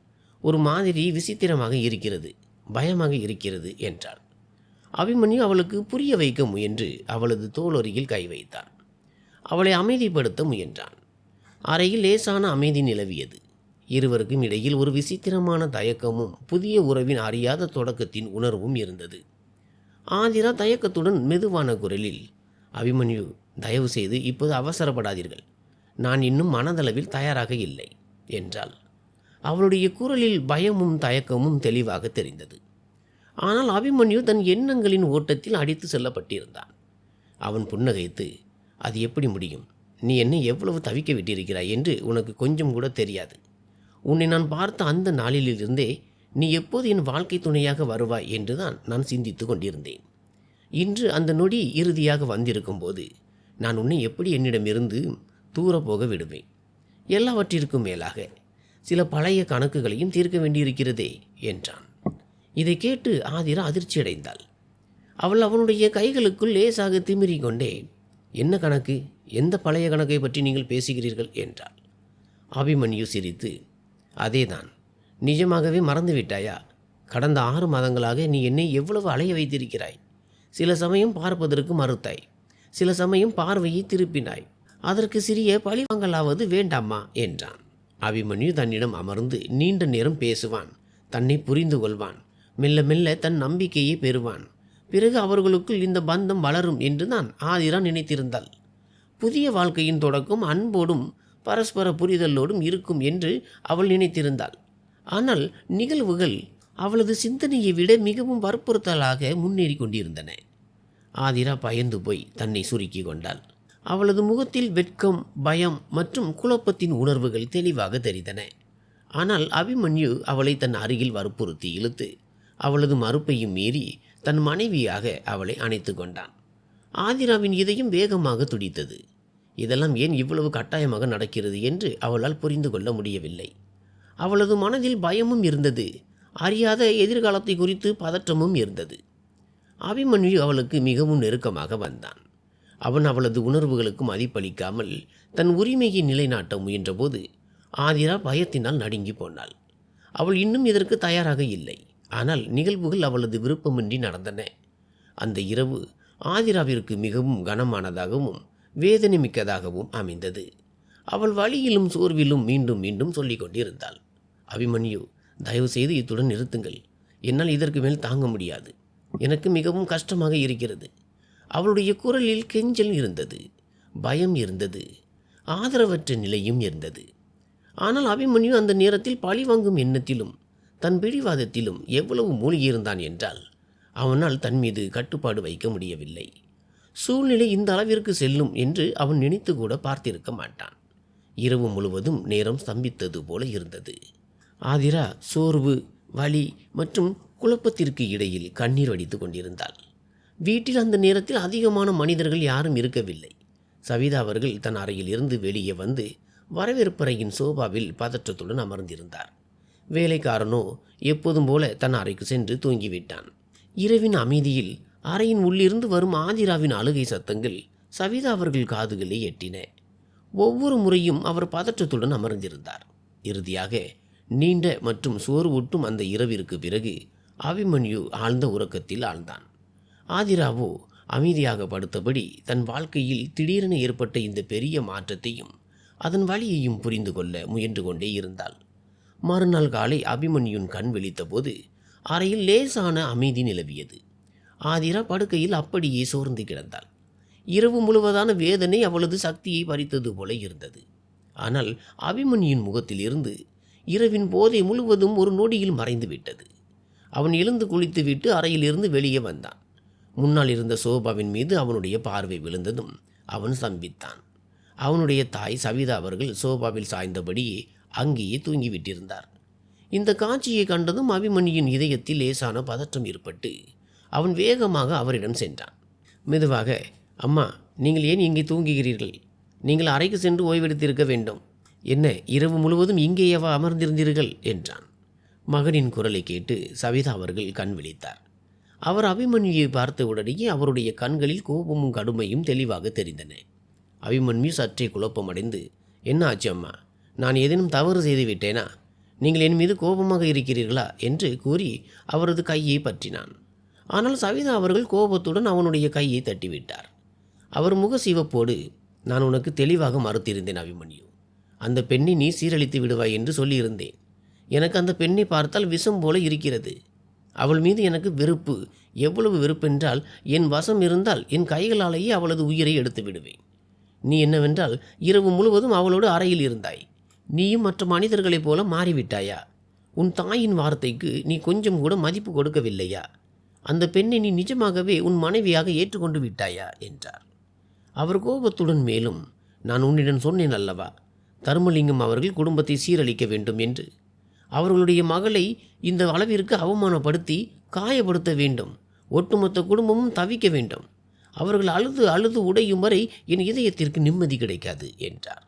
ஒரு மாதிரி விசித்திரமாக இருக்கிறது, பயமாக இருக்கிறது என்றாள். அபிமன்யு அவளுக்கு புரிய வைக்க முயன்று அவளது தோளருகில் கை வைத்தான். அவளை அமைதிப்படுத்த முயன்றான். அறையில் லேசான அமைதி நிலவியது. இருவருக்கும் இடையில் ஒரு விசித்திரமான தயக்கமும் புதிய உறவின் அறியாத தொடக்கத்தின் உணர்வும் இருந்தது. ஆதிரா தயக்கத்துடன் மெதுவான குரலில், அபிமன்யு, தயவு செய்து இப்போது அவசரப்படாதீர்கள், நான் இன்னும் மனதளவில் தயாராக இல்லை என்றாள். அவளுடைய குரலில் பயமும் தயக்கமும் தெளிவாக தெரிந்தது. ஆனால் அபிமன்யு தன் எண்ணங்களின் ஓட்டத்தில் அடித்து செல்லப்பட்டிருந்தான். அவன் புன்னகைத்து, அது எப்படி முடியும்? நீ என்னை எவ்வளவு தவிக்க விட்டிருக்கிறாய் என்று உனக்கு கொஞ்சம் கூட தெரியாது. உன்னை நான் பார்த்த அந்த நாளிலிருந்தே நீ எப்போது என் வாழ்க்கை துணையாக வருவாய் என்றுதான் நான் சிந்தித்து கொண்டிருந்தேன். இன்று அந்த நொடி இறுதியாக வந்திருக்கும் போது நான் உன்னை எப்படி என்னிடமிருந்து தூர போக விடுவேன்? எல்லாவற்றிற்கும் மேலாக சில பழைய கணக்குகளையும் தீர்க்க வேண்டியிருக்கிறதே என்றான். இதை கேட்டு ஆதிரா அதிர்ச்சியடைந்தாள். அவள் அவனுடைய கைகளுக்குள் லேசாக திமிரிக் கொண்டே, என்ன கணக்கு? எந்த பழைய கணக்கை பற்றி நீங்கள் பேசுகிறீர்கள் என்றாள். அபிமன்யு சிரித்து, அதேதான். நிஜமாகவே மறந்துவிட்டாயா? கடந்த 6 மாதங்களாக நீ என்னை எவ்வளவு அலைய வைத்திருக்கிறாய். சில சமயம் பார்ப்பதற்கு மறுத்தாய், சில சமயம் பார்வையை திருப்பினாய். அதற்கு சிறிய பழிவாங்கலாவது வேண்டாமா என்றான். அபிமன்யு தன்னிடம் அமர்ந்து நீண்ட நேரம் பேசுவான், தன்னை புரிந்து கொள்வான், மெல்ல மெல்ல தன் நம்பிக்கையை பெறுவான். பிறகு அவர்களுக்குள் இந்த பந்தம் வளரும் என்றுதான் ஆதிரா நினைத்திருந்தாள். புதிய வாழ்க்கையின் தொடக்கம் அன்போடும் பரஸ்பர புரிதலோடும் இருக்கும் என்று அவள் நினைத்திருந்தாள். ஆனால் நிகழ்வுகள் அவளது சிந்தனையை விட மிகவும் வற்புறுத்தலாக முன்னேறி கொண்டிருந்தன. ஆதிரா பயந்து போய் தன்னை சுருக்கி கொண்டாள். அவளது முகத்தில் வெட்கம், பயம் மற்றும் குழப்பத்தின் உணர்வுகள் தெளிவாக தெரிந்தன. ஆனால் அபிமன்யு அவளை தன் அருகில் வற்புறுத்தி இழுத்து அவளது மறுப்பையும் மீறி தன் மனைவியாக அவளை அணைத்து கொண்டான். ஆதிராவின் இதயம் வேகமாக துடித்தது. இதெல்லாம் ஏன் இவ்வளவு கட்டாயமாக நடக்கிறது என்று அவளால் புரிந்து கொள்ள முடியவில்லை. அவளது மனதில் பயமும் இருந்தது, அறியாத எதிர்காலத்தை குறித்து பதற்றமும் இருந்தது. அபிமன்யு அவளுக்கு மிகவும் நெருக்கமாக வந்தான். அவன் அவளது உணர்வுகளுக்கு மதிப்பளிக்காமல் தன் உரிமையை நிலைநாட்ட முயன்றபோது ஆதிரா பயத்தினால் நடுங்கி போனாள். அவள் இன்னும் இதற்கு தயாராக இல்லை. ஆனால் நிகழ்வுகள் அவளது விருப்பமின்றி நடந்தன. அந்த இரவு ஆதிராவிற்கு மிகவும் கனமானதாகவும் வேதனை மிக்கதாகவும் அமைந்தது. அவள் வலியிலும் சோர்விலும் மீண்டும் மீண்டும் சொல்லிக் கொண்டிருந்தாள், அபிமன்யு, தயவு செய்து இத்துடன் நிறுத்துங்கள். என்னால் இதற்கு மேல் தாங்க முடியாது. எனக்கு மிகவும் கஷ்டமாக இருக்கிறது. அவளுடைய குரலில் கெஞ்சல் இருந்தது, பயம் இருந்தது, ஆதரவற்ற நிலையும் இருந்தது. ஆனால் அபிமன்யு அந்த நேரத்தில் பழிவாங்கும் எண்ணத்திலும் தன் பிடிவாதத்திலும் எவ்வளவு மூழ்கியிருந்தான் என்றால் அவனால் தன் மீது கட்டுப்பாடு வைக்க முடியவில்லை. சூழ்நிலை இந்த அளவிற்கு செல்லும் என்று அவன் நினைத்து கூட பார்த்திருக்க மாட்டான். இரவு முழுவதும் நேரம் ஸ்தம்பித்தது போல இருந்தது. ஆதிரா சோர்வு, வலி மற்றும் குழப்பத்திற்கு இடையில் கண்ணீர் வடித்து கொண்டிருந்தாள். வீட்டில் அந்த நேரத்தில் அதிகமான மனிதர்கள் யாரும் இருக்கவில்லை. சவிதா அவர்கள் தன் அறையில் இருந்து வெளியே வந்து வரவேற்பறையின் சோபாவில் பதற்றத்துடன் அமர்ந்திருந்தார். வேலைக்காரனோ எப்போதும் போல தன் அறைக்கு சென்று தூங்கிவிட்டான். இரவின் அமைதியில் அறையின் உள்ளிருந்து வரும் ஆதிராவின் அழுகை சத்தங்கள் சவிதா அவர்கள் காதுகளை எட்டின. ஒவ்வொரு முறையும் அவர் பதற்றத்துடன் அமர்ந்திருந்தார். இறுதியாக நீண்ட மற்றும் சோர்வூட்டும் அந்த இரவிற்கு பிறகு அபிமன்யு ஆழ்ந்த உறக்கத்தில் ஆழ்ந்தான். ஆதிராவோ அமைதியாக படுத்தபடி தன் வாழ்க்கையில் திடீரென ஏற்பட்ட இந்த பெரிய மாற்றத்தையும் அதன் வழியையும் புரிந்து கொள்ள முயன்று கொண்டே இருந்தாள். மறுநாள் காலை அபிமன்யுன் கண் விழித்தபோது அறையில் லேசான அமைதி நிலவியது. ஆதிரா படுக்கையில் அப்படியே சோர்ந்து கிடந்தாள். இரவு முழுவதான வேதனை அவளது சக்தியை பறித்தது போல இருந்தது. ஆனால் அபிமன்யுன் முகத்தில் இருந்து இரவின் போதை முழுவதும் ஒரு நொடியில் மறைந்து விட்டது. அவன் எழுந்து குளித்துவிட்டு அறையிலிருந்து வெளியே வந்தான். முன்னால் இருந்த சோபாவின் மீது அவனுடைய பார்வை விழுந்ததும் அவன் ஸ்தம்பித்தான். அவனுடைய தாய் சவிதா அவர்கள் சோபாவில் சாய்ந்தபடியே அங்கேயே தூங்கிவிட்டிருந்தார். இந்த காட்சியை கண்டதும் அபிமன்யுவின் இதயத்தில் லேசான பதற்றம் ஏற்பட்டு அவன் வேகமாக அவரிடம் சென்றான். மெதுவாக, அம்மா, நீங்கள் ஏன் இங்கே தூங்குகிறீர்கள்? நீங்கள் அறைக்கு சென்று ஓய்வெடுத்திருக்க வேண்டும். என்ன, இரவு முழுவதும் இங்கேயேவா அமர்ந்திருந்தீர்கள் என்றான். மகனின் குரலை கேட்டு சவிதா அவர்கள் கண் விழித்தார். அவர் அபிமன்யுவை பார்த்த உடனேயே அவருடைய கண்களில் கோபமும் கடுமையும் தெளிவாக தெரிந்தன. அபிமன்யு சற்றே குழப்பமடைந்து, என்ன ஆச்சு அம்மா? நான் ஏதேனும் தவறு செய்து விட்டேனா? நீங்கள் என் மீது கோபமாக இருக்கிறீர்களா என்று கூறி அவரது கையை பற்றினான். ஆனால் சவிதா அவர்கள் கோபத்துடன் அவனுடைய கையை தட்டிவிட்டார். அவர் முக சிவப்போடு, நான் உனக்கு தெளிவாக மறுத்திருந்தேன் அபிமன்யு. அந்த பெண்ணை நீ சீரழித்து விடுவாய் என்று சொல்லியிருந்தேன். எனக்கு அந்த பெண்ணை பார்த்தால் விஷம் போல இருக்கிறது. அவள் மீது எனக்கு வெறுப்பு. எவ்வளவு வெறுப்பென்றால், என் வசம் இருந்தால் என் கைகளாலேயே அவளது உயிரை எடுத்து விடுவேன். நீ என்னவென்றால் இரவு முழுவதும் அவளோடு அறையில் இருந்தாய். நீயும் மற்ற மனிதர்களைப் போல மாறிவிட்டாயா? உன் தாயின் வார்த்தைக்கு நீ கொஞ்சம் கூட மதிப்பு கொடுக்கவில்லையா? அந்த பெண்ணை நீ நிஜமாகவே உன் மனைவியாக ஏற்றுக்கொண்டு விட்டாயா என்றார். அவர் கோபத்துடன் மேலும், நான் உன்னிடம் சொன்னேன் அல்லவா, தர்மலிங்கம் அவர்கள் குடும்பத்தை சீரழிக்க வேண்டும் என்று. அவர்களுடைய மகளை இந்த அளவிற்கு அவமானப்படுத்தி காயப்படுத்த வேண்டும். ஒட்டுமொத்த குடும்பமும் தவிக்க வேண்டும். அவர்கள் அழுது அழுது உடையும் வரை என் இதயத்திற்கு நிம்மதி கிடைக்காது என்றார்.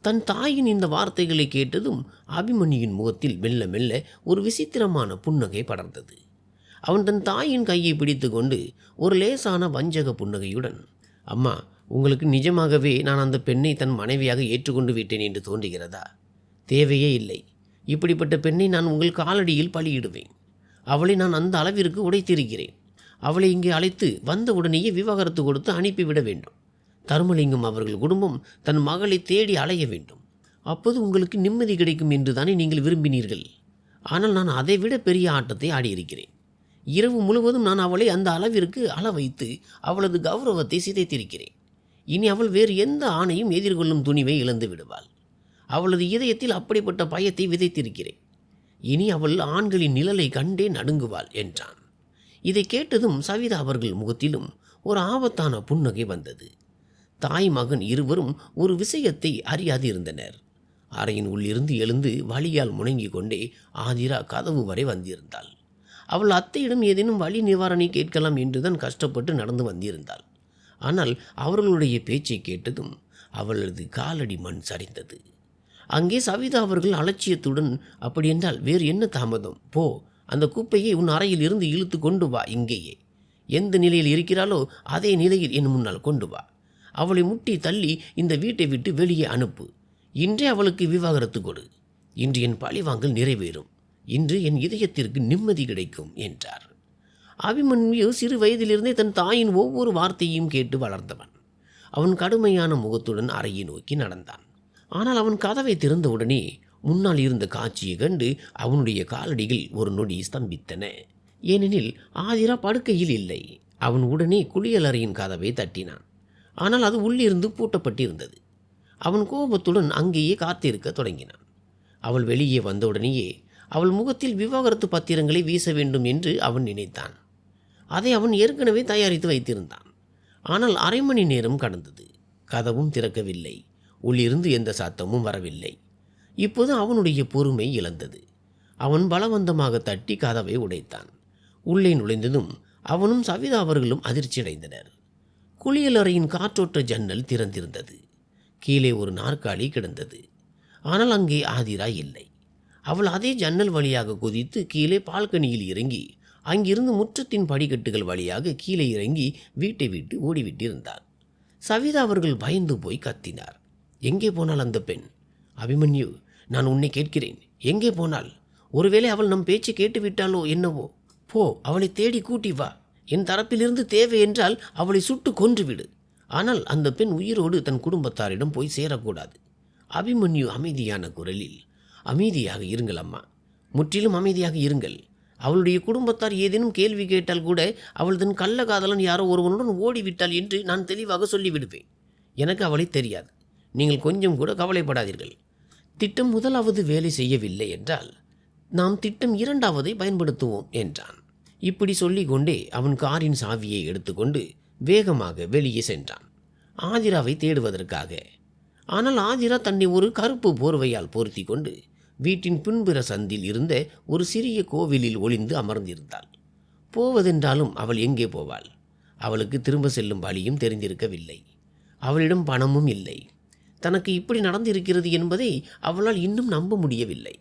தன் தாயின் இந்த வார்த்தைகளை கேட்டதும் அபிமன்யுவின் முகத்தில் மெல்ல மெல்ல ஒரு விசித்திரமான புன்னகை படர்ந்தது. அவன் தன் தாயின் கையை பிடித்து கொண்டு ஒரு லேசான வஞ்சக புன்னகையுடன், அம்மா, உங்களுக்கு நிஜமாகவே நான் அந்த பெண்ணை தன் மனைவியாக ஏற்றுக்கொண்டு விட்டேன் என்று தோன்றுகிறதா? தேவையே இல்லை. இப்படிப்பட்ட பெண்ணை நான் உங்கள் காலடியில் பலியிடுவேன். அவளை நான் அந்த அளவிற்கு உடைத்திருக்கிறேன். அவளை இங்கே அழைத்து வந்த உடனேயே விவாகரத்து கொடுத்து அனுப்பிவிட வேண்டும். தர்மலிங்கம் அவர்கள் குடும்பம் தன் மகளை தேடி அலைய வேண்டும். அப்போது உங்களுக்கு நிம்மதி கிடைக்கும் என்று தானே நீங்கள் விரும்பினீர்கள். ஆனால் நான் அதைவிட பெரிய ஆட்டத்தை ஆடியிருக்கிறேன். இரவு முழுவதும் நான் அவளை அந்த அளவிற்கு அள வைத்து அவளது கௌரவத்தை சிதைத்திருக்கிறேன். இனி அவள் வேறு எந்த ஆணையும் எதிர்கொள்ளும் துணிவை இழந்து விடுவாள். அவளது இதயத்தில் அப்படிப்பட்ட பயத்தை விதைத்திருக்கிறேன். இனி அவள் ஆண்களின் நிழலை கண்டே நடுங்குவாள் என்றான். இதை கேட்டதும் சவிதா அவர்கள் முகத்திலும் ஒரு ஆபத்தான புன்னகை வந்தது. தாய் மகன் இருவரும் ஒரு விஷயத்தை அறியாது இருந்தனர். அறையின் உள்ளிருந்து எழுந்து வலியால் முணங்கிக் கொண்டே ஆதிரா கதவு வரை வந்திருந்தாள். அவள் அத்தையிடம் ஏதேனும் வலி நிவாரணை கேட்கலாம் என்றுதான் கஷ்டப்பட்டு நடந்து வந்திருந்தாள். ஆனால் அவர்களுடைய பேச்சை கேட்டதும் அவளது காலடி மண் சரிந்தது. அங்கே சவிதா அவர்கள் அலட்சியத்துடன், அப்படியென்றால் வேறு என்ன தாமதம்? போ, அந்த குப்பையை உன் அறையில் இருந்து இழுத்து கொண்டு வா. இங்கேயே எந்த நிலையில் இருக்கிறாளோ அதே நிலையில் என் முன்னால் கொண்டு வா. அவளை முட்டி தள்ளி இந்த வீட்டை விட்டு வெளியே அனுப்பு. இன்றே அவளுக்கு விவாகரத்து கொடு. இன்று என் பழிவாங்கல் நிறைவேறும். இன்று என் இதயத்திற்கு நிம்மதி கிடைக்கும் என்றார். அபிமன்யு சிறு வயதிலிருந்தே தன் தாயின் ஒவ்வொரு வார்த்தையும் கேட்டு வளர்ந்தவன். அவன் கடுமையான முகத்துடன் அறையை நோக்கி நடந்தான். ஆனால் அவன் கதவை திறந்தவுடனே முன்னால் இருந்த காட்சியை கண்டு அவனுடைய காலடிகள் ஒரு நொடி ஸ்தம்பித்தன. ஏனெனில் ஆதிரா படுக்கையில் இல்லை. அவன் உடனே குளியலறையின் கதவை தட்டினான். ஆனால் அது உள்ளிருந்து பூட்டப்பட்டிருந்தது. அவன் கோபத்துடன் அங்கேயே காத்திருக்க தொடங்கினான். அவள் வெளியே வந்தவுடனேயே அவள் முகத்தில் விவாகரத்து பத்திரங்களை வீச வேண்டும் என்று அவன் நினைத்தான். அதை அவன் ஏற்கனவே தயாரித்து வைத்திருந்தான். ஆனால் அரை மணி நேரம் கடந்தது. கதவும் திறக்கவில்லை. உள்ளிருந்து எந்த சத்தமும் வரவில்லை. இப்போது அவனுடைய பொறுமை இழந்தது. அவன் பலவந்தமாக தட்டி கதவை உடைத்தான். உள்ளே நுழைந்ததும் அவனும் சவிதா அவர்களும் அதிர்ச்சியடைந்தனர். குளியலறையின் காற்றோட்ட ஜன்னல் திறந்திருந்தது. கீழே ஒரு நாற்காலி கிடந்தது. ஆனால் அங்கே ஆதிரா இல்லை. அவள் அதே ஜன்னல் வழியாக குதித்து கீழே பால்கனியில் இறங்கி அங்கிருந்து முற்றத்தின் படிக்கட்டுகள் வழியாக கீழே இறங்கி வீட்டை விட்டு ஓடிவிட்டிருந்தாள். சவிதா அவர்கள் பயந்து போய் கத்தினார். எங்கே போனால் அந்த பெண்? அபிமன்யு, நான் உன்னை கேட்கிறேன், எங்கே போனாள்? ஒருவேளை அவள் நம் பேச்சு கேட்டுவிட்டாளோ என்னவோ? போ, அவளை தேடி கூட்டி வா. என் தரப்பிலிருந்து தேவை என்றால் அவளை சுட்டு கொன்றுவிடு. ஆனால் அந்த பெண் உயிரோடு தன் குடும்பத்தாரிடம் போய் சேரக்கூடாது. அபிமன்யு அமைதியான குரலில், அமைதியாக இருங்கள் அம்மா, முற்றிலும் அமைதியாக இருங்கள். அவளுடைய குடும்பத்தார் ஏதேனும் கேள்வி கேட்டால் கூட அவள் தன் கள்ளக்காதலன் யாரோ ஒருவனுடன் ஓடிவிட்டாள் என்று நான் தெளிவாக சொல்லிவிடுவேன். எனக்கு அவளை தெரியாது. நீங்கள் கொஞ்சம் கூட கவலைப்படாதீர்கள். திட்டம் முதலாவது வேலை செய்யவில்லை என்றால் நாம் திட்டம் இரண்டாவதை பயன்படுத்துவோம் என்றான். இப்படி சொல்லிக்கொண்டே அவன் காரின் சாவியை எடுத்துக்கொண்டு வேகமாக வெளியே சென்றான், ஆதிராவை தேடுவதற்காக. ஆனால் ஆதிரா தன்னை ஒரு கருப்பு போர்வையால் போர்த்தி கொண்டு வீட்டின் பின்புற சந்தில் இருந்த ஒரு சிறிய கோவிலில் ஒளிந்து அமர்ந்திருந்தாள். போவதென்றாலும் அவள் எங்கே போவாள்? அவளுக்கு திரும்ப செல்லும் வழியும் தெரிந்திருக்கவில்லை. அவளிடம் பணமும் இல்லை. தனக்கு இப்படி நடந்திருக்கிறது என்பதை அவளால் இன்னும் நம்ப முடியவில்லை.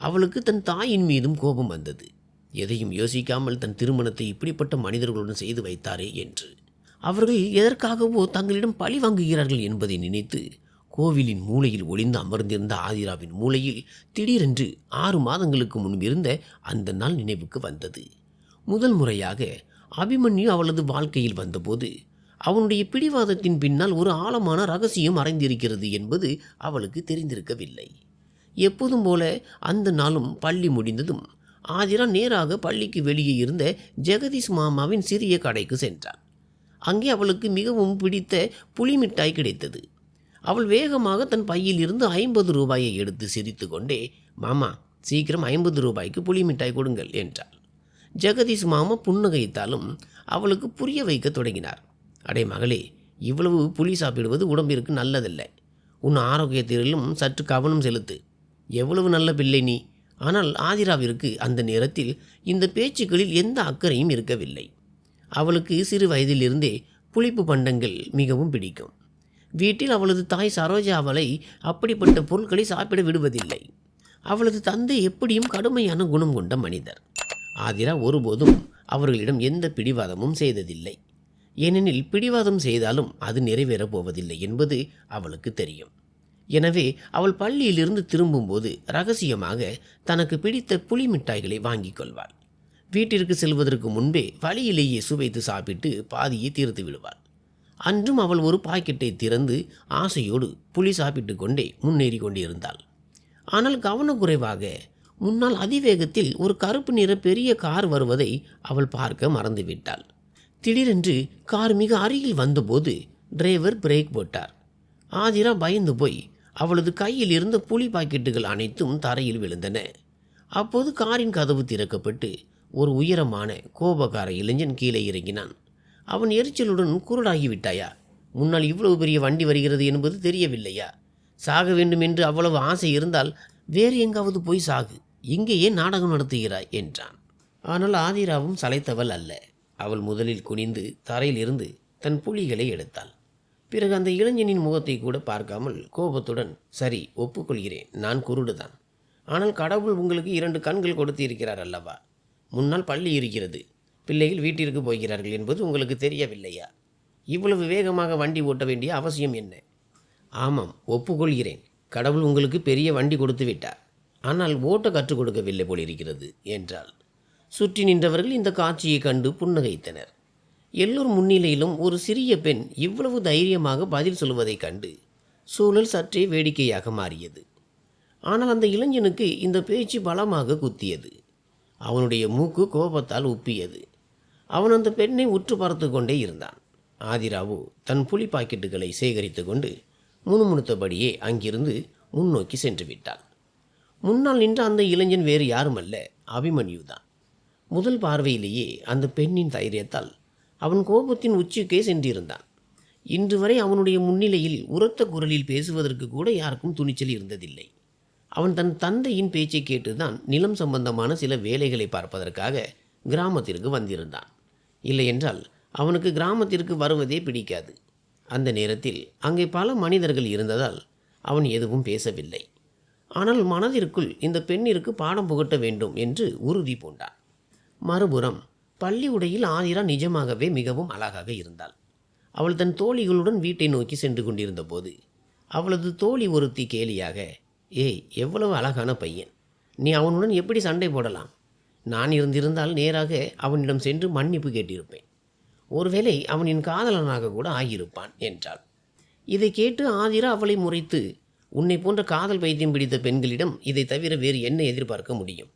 அவளுக்கு தன் தாயின் மீதும் கோபம் வந்தது. எதையும் யோசிக்காமல் தன் திருமணத்தை இப்படிப்பட்ட மனிதர்களுடன் செய்து வைத்தாரே என்று. அவர்கள் எதற்காகவோ தங்களிடம் பழி வாங்குகிறார்கள் என்பதை நினைத்து கோவிலின் மூலையில் ஒளிந்து அமர்ந்திருந்த ஆதிராவின் மூளையில் திடீரென்று 6 மாதங்களுக்கு முன்பிருந்த அந்த நாள் நினைவுக்கு வந்தது. முதல் முறையாக அபிமன்யு அவளது வாழ்க்கையில் வந்தபோது அவனுடைய பிடிவாதத்தின் பின்னால் ஒரு ஆழமான ரகசியம் மறைந்திருக்கிறது என்பது அவளுக்கு தெரிந்திருக்கவில்லை. எப்போதும் போல அந்த நாளும் பள்ளி முடிந்ததும் ஆதிரா நேராக பள்ளிக்கு வெளியே இருந்த ஜெகதீஷ் மாமாவின் சிறிய கடைக்கு சென்றாள். அங்கே அவளுக்கு மிகவும் பிடித்த புளி மிட்டாய் கிடைத்தது. அவள் வேகமாக தன் பையில் இருந்து 50 ரூபாயை எடுத்து சிரித்து கொண்டே, மாமா, சீக்கிரம் 50 ரூபாய்க்கு புளி மிட்டாய் கொடுங்கள் என்றாள். ஜெகதீஷ் மாமா புன்னகைத்தாலும் அவளுக்கு புரிய வைக்க தொடங்கினார். அடே மகளே, இவ்வளவு புளி சாப்பிடுவது உடம்பிற்கு நல்லதில்லை. உன் ஆரோக்கியத்திலும் சற்று கவனம் செலுத்து. எவ்வளவு நல்ல பிள்ளை நீ. ஆனால் ஆதிராவிற்கு அந்த நேரத்தில் இந்த பேச்சுக்களில் எந்த அக்கறையும் இருக்கவில்லை. அவளுக்கு சிறு வயதிலிருந்தே புளிப்பு பண்டங்கள் மிகவும் பிடிக்கும். வீட்டில் அவளது தாய் சரோஜா அவளை அப்படிப்பட்ட பொருட்களை சாப்பிட விடுவதில்லை. அவளது தந்தை எப்படியும் கடுமையான குணம் கொண்ட மனிதர். ஆதிரா ஒருபோதும் அவர்களிடம் எந்த பிடிவாதமும் செய்ததில்லை. ஏனெனில் பிடிவாதம் செய்தாலும் அது நிறைவேறப் போவதில்லை என்பது அவளுக்கு தெரியும். எனவே அவள் பள்ளியிலிருந்து திரும்பும்போது ரகசியமாக தனக்கு பிடித்த புளி மிட்டாய்களை வாங்கி கொள்வாள். வீட்டிற்கு செல்வதற்கு முன்பே வழியிலேயே சுவைத்து சாப்பிட்டு பாதியை தீர்த்து விடுவாள். அன்றும் அவள் ஒரு பாக்கெட்டை திறந்து ஆசையோடு புளி சாப்பிட்டு கொண்டே முன்னேறி கொண்டிருந்தாள். ஆனால் கவனக்குறைவாக முன்னால் அதிவேகத்தில் ஒரு கருப்பு நிற பெரிய கார் வருவதை அவள் பார்க்க மறந்துவிட்டாள். திடீரென்று கார் மிக அருகில் வந்தபோது டிரைவர் பிரேக் போட்டார். ஆதிரா பயந்து போய் அவளது கையில் இருந்த புளி பாக்கெட்டுகள் அனைத்தும் தரையில் விழுந்தன. அப்போது காரின் கதவு திறக்கப்பட்டு ஒரு உயரமான கோபக்கார இளைஞன் கீழே இறங்கினான். அவன் எரிச்சலுடன், குருடாகிவிட்டாயா? முன்னால் இவ்வளவு பெரிய வண்டி வருகிறது என்பது தெரியவில்லையா? சாக வேண்டும் என்று அவ்வளவு ஆசை இருந்தால் வேறு எங்காவது போய் சாகு. இங்கேயே நாடகம் நடத்துகிறாய் என்றான். ஆனால் ஆதிராவும் சளைத்தவள் அல்ல. அவள் முதலில் குனிந்து தரையிலிருந்து தன் புலிகளை எடுத்தாள். பிறகு அந்த இளைஞனின் முகத்தை கூட பார்க்காமல் கோபத்துடன், சரி, ஒப்புக்கொள்கிறேன், நான் குருடுதான். ஆனால் கடவுள் உங்களுக்கு 2 கண்கள் கொடுத்து இருக்கிறார் அல்லவா? முன்னால் பள்ளி இருக்கிறது, பிள்ளைகள் வீட்டிற்கு போகிறார்கள் என்பது உங்களுக்கு தெரியவில்லையா? இவ்வளவு வேகமாக வண்டி ஓட்ட வேண்டிய அவசியம் என்ன? ஆமாம், ஒப்புக்கொள்கிறேன், கடவுள் உங்களுக்கு பெரிய வண்டி கொடுத்து விட்டார். ஆனால் ஓட்ட கற்றுக் கொடுக்கவில்லை போலிருக்கிறது என்றாள். சுற்றி நின்றவர்கள் இந்த காட்சியை கண்டு புன்னகைத்தனர். எல்லோர் முன்னிலையிலும் ஒரு சிறிய பெண் இவ்வளவு தைரியமாக பதில் சொல்வதைக் கண்டு சூழல் சற்றே வேடிக்கையாக மாறியது. ஆனால் அந்த இளைஞனுக்கு இந்த பேச்சு பலமாக குத்தியது. அவனுடைய மூக்கு கோபத்தால் உப்பியது. அவன் அந்த பெண்ணை உற்று பார்த்து கொண்டே இருந்தான். ஆதிராவோ தன் புலி பாக்கெட்டுகளை சேகரித்து கொண்டு முணுமுணுத்தபடியே அங்கிருந்து முன்னோக்கி சென்று விட்டாள். முன்னால் நின்ற அந்த இளைஞன் வேறு யாருமல்ல, அபிமன்யுதான். முதல் பார்வையிலேயே அந்த பெண்ணின் தைரியத்தால் அவன் கோபத்தின் உச்சிக்கே சென்றிருந்தான். இன்று வரை அவனுடைய முன்னிலையில் உரத்த குரலில் பேசுவதற்கு கூட யாருக்கும் துணிச்சல் இருந்ததில்லை. அவன் தன் தந்தையின் பேச்சை கேட்டுதான் நிலம் சம்பந்தமான சில வேலைகளை பார்ப்பதற்காக கிராமத்திற்கு வந்திருந்தான். இல்லையென்றால் அவனுக்கு கிராமத்திற்கு வருவதே பிடிக்காது. அந்த நேரத்தில் அங்கே பல மனிதர்கள் இருந்ததால் அவன் எதுவும் பேசவில்லை. ஆனால் மனதிற்குள் இந்த பெண்ணிற்கு பாடம் புகட்ட வேண்டும் என்று உறுதி பூண்டான். மறுபுறம் பள்ளி உடையில் ஆதிரா நிஜமாகவே மிகவும் அழகாக இருந்தாள். அவள் தன் தோழிகளுடன் வீட்டை நோக்கி சென்று கொண்டிருந்த போது அவளது தோழி ஒருத்தி கேலியாக, ஏய், எவ்வளவு அழகான பையன், நீ அவனுடன் எப்படி சண்டை போடலாம்? நான் இருந்திருந்தால் நேராக அவனிடம் சென்று மன்னிப்பு கேட்டிருப்பேன். ஒருவேளை அவன் என் காதலனாக கூட ஆகியிருப்பான் என்றாள். இதை கேட்டு ஆதிரா அவளை முறைத்து, உன்னை போன்ற காதல் பைத்தியம் பிடித்த பெண்களிடம் இதை தவிர வேறு என்ன எதிர்பார்க்க முடியும்?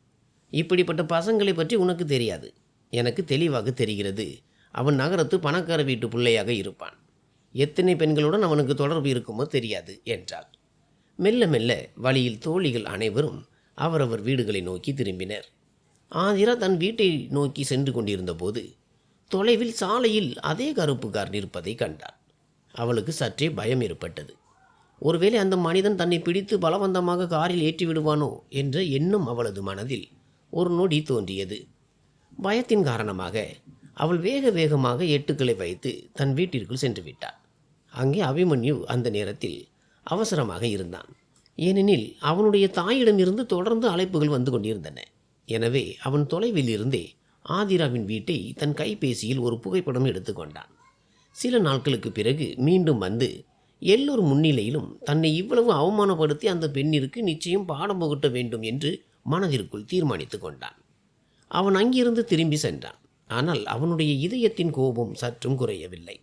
இப்படிப்பட்ட பசங்களை பற்றி உனக்கு தெரியாது. எனக்கு தெளிவாக தெரிகிறது. அவன் நகரத்து பணக்கார வீட்டு பிள்ளையாக இருப்பான். எத்தனை பெண்களுடன் அவனுக்கு தொடர்பு இருக்குமோ தெரியாது என்றாள். மெல்ல மெல்ல வழியில் தோழிகள் அனைவரும் அவரவர் வீடுகளை நோக்கி திரும்பினர். ஆதிரா தன் வீட்டை நோக்கி சென்று கொண்டிருந்த போது தொலைவில் சாலையில் அதே கருப்பு கார் நிற்பதை கண்டாள். அவளுக்கு சற்றே பயம் ஏற்பட்டது. ஒருவேளை அந்த மனிதன் தன்னை பிடித்து பலவந்தமாக காரில் ஏற்றி விடுவானோ என்ற எண்ணம் அவளது மனதில் ஒரு நொடி தோன்றியது. பயத்தின் காரணமாக அவள் வேக வேகமாக எட்டுக்களை வைத்து தன் வீட்டிற்குள் சென்று விட்டாள். அங்கே அபிமன்யு அந்த நேரத்தில் அவசரமாக இருந்தான். ஏனெனில் அவனுடைய தாயிடமிருந்து தொடர்ந்து அழைப்புகள் வந்து கொண்டிருந்தன. எனவே அவன் தொலைவில் இருந்தே ஆதிராவின் வீட்டை தன் கைபேசியில் ஒரு புகைப்படம் எடுத்துக்கொண்டான். சில நாட்களுக்கு பிறகு மீண்டும் வந்து எல்லோர் முன்னிலையிலும் தன்னை இவ்வளவு அவமானப்படுத்தி அந்த பெண்ணிற்கு நிச்சயம் பாடம் புகட்ட வேண்டும் என்று மனதிற்குள் தீர்மானித்து கொண்டான். அவன் அங்கிருந்து திரும்பி சென்றான். ஆனால் அவனுடைய இதயத்தின் கோபம் சற்றும் குறையவில்லை.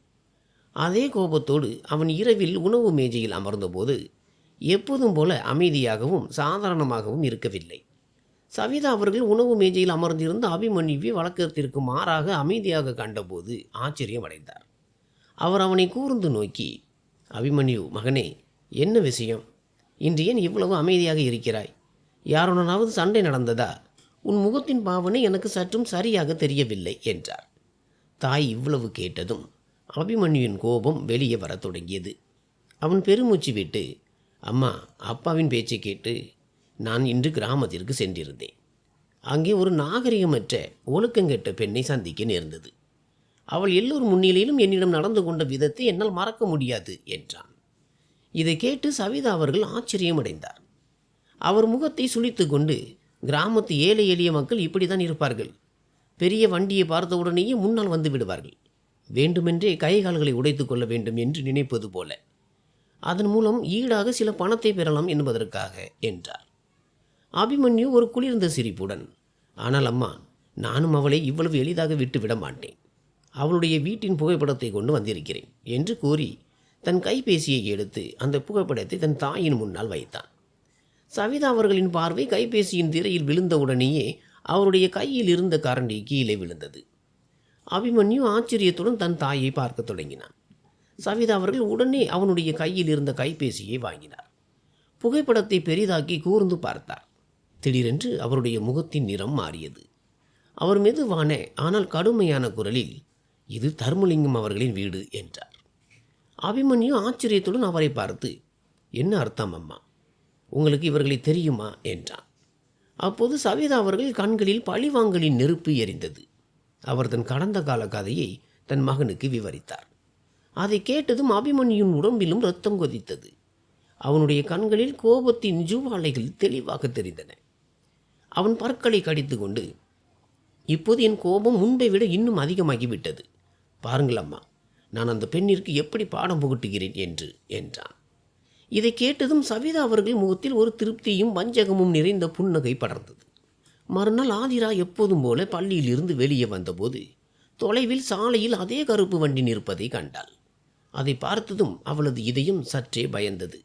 அதே கோபத்தோடு அவன் இரவில் உணவு மேஜையில் அமர்ந்தபோது எப்போதும் போல அமைதியாகவும் சாதாரணமாகவும் இருக்கவில்லை. சவிதா அவர்கள் உணவு மேஜையில் அமர்ந்திருந்த அபிமன்யுவை வழக்கத்திற்கு மாறாக அமைதியாக கண்டபோது ஆச்சரியமடைந்தார். அவர் அவனை கூர்ந்து நோக்கி, அபிமன்யு மகனே, என்ன விஷயம்? இன்று ஏன் இவ்வளவு அமைதியாக இருக்கிறாய்? யாருடனாவது சண்டை நடந்ததா? உன் முகத்தின் பாவனை எனக்கு சற்றும் சரியாக தெரியவில்லை என்றார். தாய் இவ்வளவு கேட்டதும் அபிமன்யுவின் கோபம் வெளியே வரத் தொடங்கியது. அவன் பெருமூச்சு விட்டு, அம்மா, அப்பாவின் பேச்சை கேட்டு நான் இன்று கிராமத்திற்கு சென்றிருந்தேன். அங்கே ஒரு நாகரிகமற்ற ஒழுக்கங்கெட்ட பெண்ணை சந்திக்க நேர்ந்தது. அவள் எல்லோர் முன்னிலையிலும் என்னிடம் நடந்து கொண்ட விதத்தை என்னால் மறக்க முடியாது என்றான். இதை கேட்டு சவிதா அவர்கள் ஆச்சரியமடைந்தார். அவர் முகத்தை சுளித்து கொண்டு, கிராமத்து ஏழை எளிய மக்கள் இப்படித்தான் இருப்பார்கள். பெரிய வண்டியை பார்த்தவுடனேயே முன்னால் வந்து விடுவார்கள். வேண்டுமென்றே கை கால்களை உடைத்து கொள்ள வேண்டும் என்று நினைப்பது போல. அதன் மூலம் ஈடாக சில பணத்தை பெறலாம் என்பதற்காக என்றார். அபிமன்யு ஒரு குளிர்ந்த சிரிப்புடன், ஆனால் அம்மா, நானும் அவளை இவ்வளவு எளிதாக விட்டு விட மாட்டேன். அவளுடைய வீட்டின் புகைப்படத்தை கொண்டு வந்திருக்கிறேன் என்று கூறி தன் கைபேசியை எடுத்து அந்த புகைப்படத்தை தன் தாயின் முன்னால் வைத்தான். சவிதா அவர்களின் பார்வை கைபேசியின் திரையில் விழுந்தவுடனேயே அவருடைய கையில் இருந்த கரண்டி கீழே விழுந்தது. அபிமன்யு ஆச்சரியத்துடன் தன் தாயை பார்க்க தொடங்கினான். சவிதா அவர்கள் உடனே அவனுடைய கையில் இருந்த கைபேசியை வாங்கினார். புகைப்படத்தை பெரிதாக்கி கூர்ந்து பார்த்தார். திடீரென்று அவருடைய முகத்தின் நிறம் மாறியது. அவர் மெதுவான ஆனால் கடுமையான குரலில், இது தர்மலிங்கம் அவர்களின் வீடு என்றார். அபிமன்யு ஆச்சரியத்துடன் அவரை பார்த்து, என்ன அர்த்தம் அம்மா? உங்களுக்கு இவர்களை தெரியுமா என்றான். அப்போது சவிதா அவர்கள் கண்களில் பழிவாங்கலின் நெருப்பு எரிந்தது. அவர் தன் கடந்த கால கதையை தன் மகனுக்கு விவரித்தார். அதை கேட்டதும் அபிமன்யுவின் உடம்பிலும் இரத்தம் கொதித்தது. அவனுடைய கண்களில் கோபத்தின் ஜுவாலைகள் தெளிவாக தெரிந்தன. அவன் பற்களை கடித்து கொண்டு, இப்போது என் கோபம் முன்பை விட இன்னும் அதிகமாகிவிட்டது. பாருங்கள் அம்மா, நான் அந்த பெண்ணிற்கு எப்படி பாடம் புகட்டுகிறேன் என்றான். இதை கேட்டதும் சவிதா அவர்கள் முகத்தில் ஒரு திருப்தியும் வஞ்சகமும் நிறைந்த புன்னகை படர்ந்தது. மறுநாள் ஆதிரா எப்போதும் போல பள்ளியில் இருந்து வெளியே வந்தபோது தொலைவில் சாலையில் அதே கருப்பு வண்டி நிற்பதை கண்டாள். அதை பார்த்ததும் அவளது இதயம் சற்றே பயந்தது.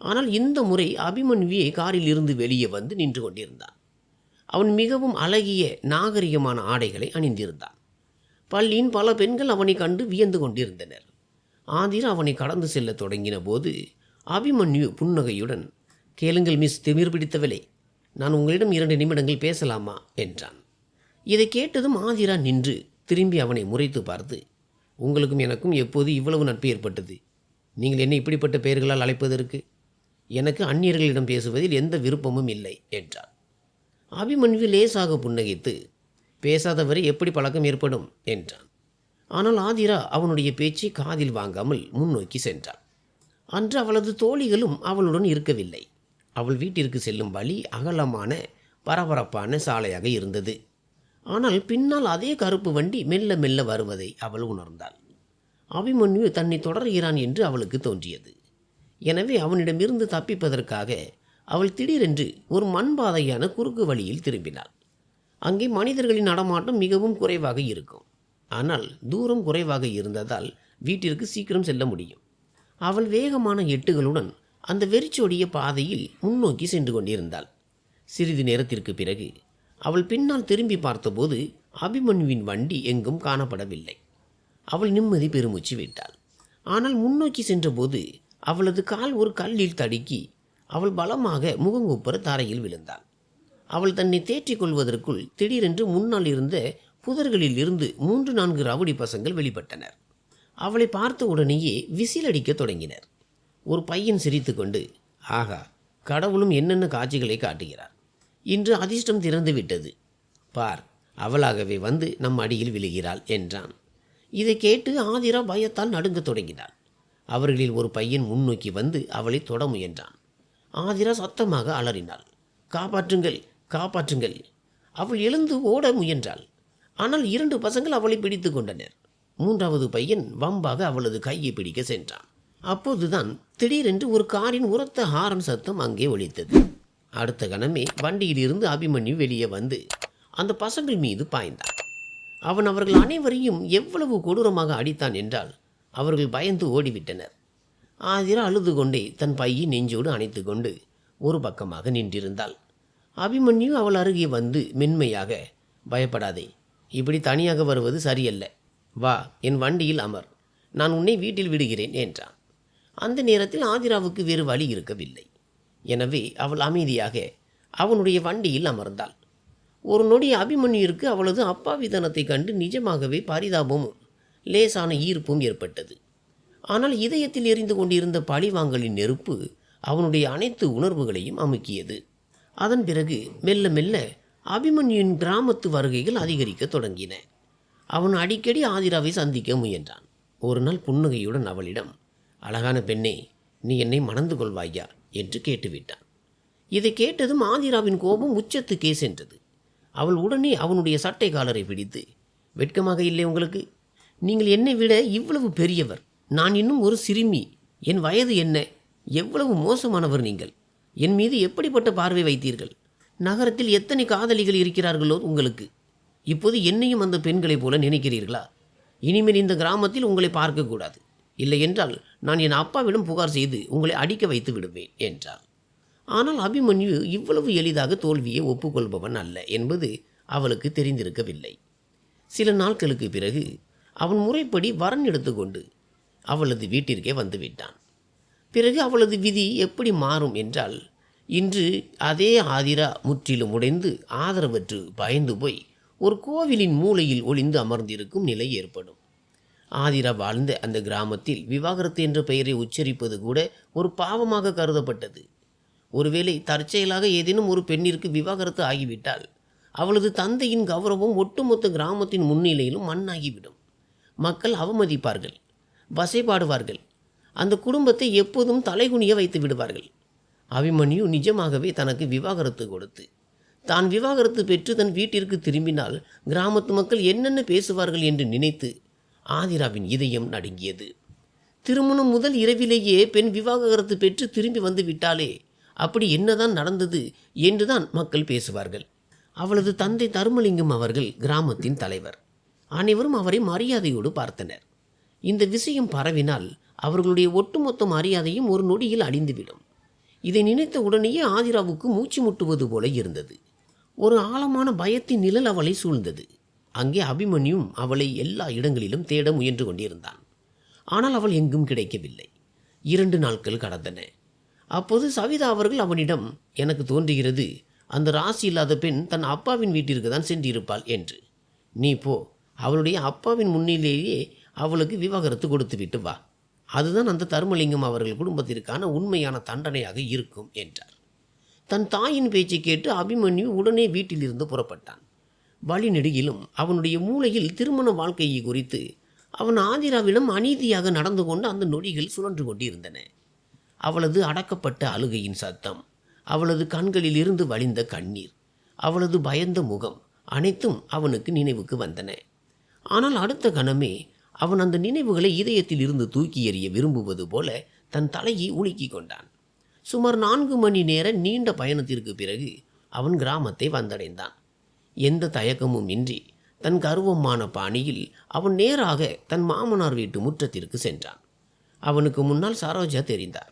ஆனால் இந்த முறை அபிமன்யுவே காரில் இருந்து வெளியே வந்து நின்று கொண்டிருந்தான். அவன் மிகவும் அழகிய நாகரிகமான ஆடைகளை அணிந்திருந்தான். பள்ளியின் பல பெண்கள் அவனை கண்டு வியந்து கொண்டிருந்தனர். ஆதிரா அவனை கடந்து செல்ல தொடங்கின போது அபிமன்யு புன்னகையுடன், கேளுங்கள் மிஸ் திமிர் பிடித்தவளே, நான் உங்களிடம் 2 நிமிடங்கள் பேசலாமா என்றான். இதை கேட்டதும் ஆதிரா நின்று திரும்பி அவனை முறைத்து பார்த்து, உங்களுக்கும் எனக்கும் எப்போது இவ்வளவு நட்பு ஏற்பட்டது? நீங்கள் என்னை இப்படிப்பட்ட பெயர்களால் அழைப்பதற்கு? எனக்கு அந்நியர்களிடம் பேசுவதில் எந்த விருப்பமும் இல்லை என்றார். அபிமன்யு லேசாக புன்னகைத்து, பேசாதவரை எப்படி பழக்கம் ஏற்படும் என்றான். ஆனால் ஆதிரா அவனுடைய பேச்சை காதில் வாங்காமல் முன்னோக்கி சென்றாள். அன்று அவளது தோழிகளும் அவளுடன் இருக்கவில்லை. அவள் வீட்டிற்கு செல்லும் வழி அகலமான பரபரப்பான சாலையாக இருந்தது. ஆனால் பின்னால் அதே கருப்பு வண்டி மெல்ல மெல்ல வருவதை அவள் உணர்ந்தாள். அபிமன்யு தன்னை தொடர்கிறான் என்று அவளுக்கு தோன்றியது. எனவே அவனிடமிருந்து தப்பிப்பதற்காக அவள் திடீரென்று ஒரு மண்பாதையான குறுக்கு வழியில் திரும்பினாள். அங்கே மனிதர்களின் நடமாட்டம் மிகவும் குறைவாக இருக்கும். ஆனால் தூரம் குறைவாக இருந்ததால் வீட்டிற்கு சீக்கிரம் செல்ல முடியும். அவள் வேகமான எட்டுகளுடன் அந்த வெறிச்சோடிய பாதையில் முன்னோக்கி சென்று கொண்டிருந்தாள். சிறிது நேரத்திற்கு பிறகு அவள் பின்னால் திரும்பி பார்த்தபோது அபிமன்யுவின் வண்டி எங்கும் காணப்படவில்லை. அவள் நிம்மதி பெருமூச்சு விட்டாள். ஆனால் முன்னோக்கி சென்றபோது அவளது கால் ஒரு கல்லில் தடுக்கி அவள் பலமாக முகங்குப்புற தரையில் விழுந்தாள். அவள் தன்னை தேற்றிக் கொள்வதற்குள் திடீரென்று முன்னால் இருந்த புதர்களில் இருந்து 3-4 ரவுடி பசங்கள் வெளிப்பட்டனர். அவளை பார்த்த உடனேயே விசிலடிக்க தொடங்கினர். ஒரு பையன் சிரித்து கொண்டு, ஆகா, கடவுளும் என்னென்ன காட்சிகளை காட்டுகிறார், இன்று அதிர்ஷ்டம் திறந்து விட்டது பார், அவளாகவே வந்து நம் அடியில் விழுகிறாள் என்றான். இதை கேட்டு ஆதிரா பயத்தால் நடுங்கத் தொடங்கினாள். அவர்களில் ஒரு பையன் முன்னோக்கி வந்து அவளை தொட முயன்றான். ஆதிரா சத்தமாக அலறினாள், காப்பாற்றுங்கள், காப்பாற்றுங்கள். அவள் எழுந்து ஓட முயன்றாள். ஆனால் 2 பசங்கள் அவளை பிடித்து கொண்டனர். 3வது பையன் வம்பாக அவளது கையை பிடிக்க சென்றான். அப்போதுதான் திடீரென்று ஒரு காரின் உரத்த ஹாரன் சத்தம் அங்கே ஒலித்தது. அடுத்த கணமே வண்டியில் இருந்து அபிமன்யு வெளியே வந்து அந்த பசங்கள் மீது பாய்ந்தான். அவன் அவர்கள் அனைவரையும் எவ்வளவு கொடூரமாக அடித்தான் என்றால் அவர்கள் பயந்து ஓடிவிட்டனர். ஆதிரா அழுது கொண்டே தன் பையை நெஞ்சோடு அணைத்து கொண்டு ஒரு பக்கமாக நின்றிருந்தாள். அபிமன்யு அவள் அருகே வந்து மென்மையாக, பயப்படாதே, இப்படி தனியாக வருவது சரியல்ல, வா, என் வண்டியில் அமர், நான் உன்னை வீட்டில் விடுகிறேன் என்றான். அந்த நேரத்தில் ஆதிராவுக்கு வேறு வழி இருக்கவில்லை. எனவே அவள் அமைதியாக அவனுடைய வண்டியில் அமர்ந்தாள். ஒரு நொடி அபிமன்யுவிற்கு அவளது அப்பாவித்தனத்தை கண்டு நிஜமாகவே பரிதாபமும் லேசான ஈர்ப்பும் ஏற்பட்டது. ஆனால் இதயத்தில் எரிந்து கொண்டிருந்த பழிவாங்கலின் நெருப்பு அவனுடைய அனைத்து உணர்வுகளையும் அமுக்கியது. அதன் பிறகு மெல்ல மெல்ல அபிமன்யுவின் கிராமத்து வருகைகள் அதிகரிக்க தொடங்கின. அவன் அடிக்கடி ஆதிராவை சந்திக்க முயன்றான். ஒரு நாள் புன்னகையுடன் அவளிடம், அழகான பெண்ணே, நீ என்னை மணந்து கொள்வாயா என்று கேட்டுவிட்டான். இதை கேட்டதும் ஆதிராவின் கோபம் உச்சத்துக்கே சென்றது. அவள் உடனே அவனுடைய சட்டை காலரை பிடித்து, வெட்கமாக இல்லை உங்களுக்கு? நீங்கள் என்னை விட இவ்வளவு பெரியவர், நான் இன்னும் ஒரு சிறுமி, என் வயது என்ன? எவ்வளவு மோசமானவர் நீங்கள்! என் மீது எப்படிப்பட்ட பார்வை வைத்தீர்கள்? நகரத்தில் எத்தனை காதலிகள் இருக்கிறார்களோ உங்களுக்கு! இப்போது என்னையும் அந்த பெண்களைப் போல நினைக்கிறீர்களா? இனிமேல் இந்த கிராமத்தில் உங்களை பார்க்கக்கூடாது, இல்லை என்றால் நான் என் அப்பாவிடம் புகார் செய்து உங்களை அடிக்க வைத்து விடுவேன் என்றார். ஆனால் அபிமன்யு இவ்வளவு எளிதாக தோல்வியை ஒப்புக்கொள்பவன் அல்ல என்பது அவளுக்கு தெரிந்திருக்கவில்லை. சில நாட்களுக்கு பிறகு அவன் முறைப்படி வரன் எடுத்துக்கொண்டு அவளது வீட்டிற்கே வந்துவிட்டான். பிறகு அவளது விதி எப்படி மாறும் என்றால், இன்று அதே ஆதிரா முற்றிலும் உடைந்து ஆதரவற்று பயந்து போய் ஒரு கோவிலின் மூலையில் ஒளிந்து அமர்ந்திருக்கும் நிலை ஏற்படும். ஆதிரா வாழ்ந்த அந்த கிராமத்தில் விவாகரத்து என்ற பெயரை உச்சரிப்பது கூட ஒரு பாவமாக கருதப்பட்டது. ஒருவேளை தற்செயலாக ஏதேனும் ஒரு பெண்ணிற்கு விவாகரத்து ஆகிவிட்டால் அவளது தந்தையின் கௌரவம் ஒட்டுமொத்த கிராமத்தின் முன்னிலையிலும் மண்ணாகிவிடும். மக்கள் அவமதிப்பார்கள், வசைபாடுவார்கள், அந்த குடும்பத்தை எப்போதும் தலைகுனிய வைத்து விடுவார்கள். அபிமன்யு நிஜமாகவே தனக்கு விவாகரத்து கொடுத்து தான் விவாகரத்து பெற்று தன் வீட்டிற்கு திரும்பினால் கிராமத்து மக்கள் என்னென்ன பேசுவார்கள் என்று நினைத்து ஆதிராவின் இதயம் நடுங்கியது. திருமணம் முதல் இரவிலேயே பெண் விவாகரத்து பெற்று திரும்பி வந்து விட்டாலே அப்படி என்னதான் நடந்தது என்றுதான் மக்கள் பேசுவார்கள். அவளது தந்தை தர்மலிங்கம் அவர்கள் கிராமத்தின் தலைவர். அனைவரும் அவரை மரியாதையோடு பார்த்தனர். இந்த விஷயம் பரவினால் அவர்களுடைய ஒட்டுமொத்த மரியாதையும் ஒரு நொடியில் அழிந்துவிடும். இதை நினைத்த உடனேயே ஆதிராவுக்கு மூச்சு முட்டுவது போல இருந்தது. ஒரு ஆழமான பயத்தின் நிழல் அவளை சூழ்ந்தது. அங்கே அபிமன்யும் அவளை எல்லா இடங்களிலும் தேட முயன்று கொண்டிருந்தான். ஆனால் அவள் எங்கும் கிடைக்கவில்லை. 2 நாட்கள் கடந்தன. அப்போது சவிதா அவர்கள் அவனிடம், எனக்கு தோன்றுகிறது அந்த ராசி இல்லாத பெண் தன் அப்பாவின் வீட்டிற்கு தான் சென்றிருப்பாள் என்று. நீ போ, அவளுடைய அப்பாவின் முன்னிலேயே அவளுக்கு விவாகரத்து கொடுத்து விட்டு வா. அதுதான் அந்த தர்மலிங்கம் அவர்கள் குடும்பத்திற்கான உண்மையான தண்டனையாக இருக்கும் என்றார். தன் தாயின் பேச்சை கேட்டு அபிமன்யு உடனே வீட்டிலிருந்து புறப்பட்டான். வழி நெடுகிலும் அவனுடைய மூளையில் திருமண வாழ்க்கையை குறித்து அவன் ஆதிராவிடம் அநீதியாக நடந்து கொண்டு அந்த நொடிகள் சுழன்று கொண்டிருந்தன. அவளது அடக்கப்பட்ட அழுகையின் சத்தம், அவளது கண்களில் இருந்து வழிந்த கண்ணீர், அவளது பயந்த முகம் அனைத்தும் அவனுக்கு நினைவுக்கு வந்தன. ஆனால் அடுத்த கணமே அவன் அந்த நினைவுகளை இதயத்தில் இருந்து தூக்கி எறிய விரும்புவது போல தன் தலையை உலுக்கி கொண்டான். சுமார் 4 மணி நேர நீண்ட பயணத்திற்கு பிறகு அவன் கிராமத்தை வந்தடைந்தான். எந்த தயக்கமும் இன்றி தன் கர்வமான பாணியில் அவன் நேராக தன் மாமனார் வீட்டு முற்றத்திற்கு சென்றான். அவனுக்கு முன்னால் சரோஜா தெரிந்தார்.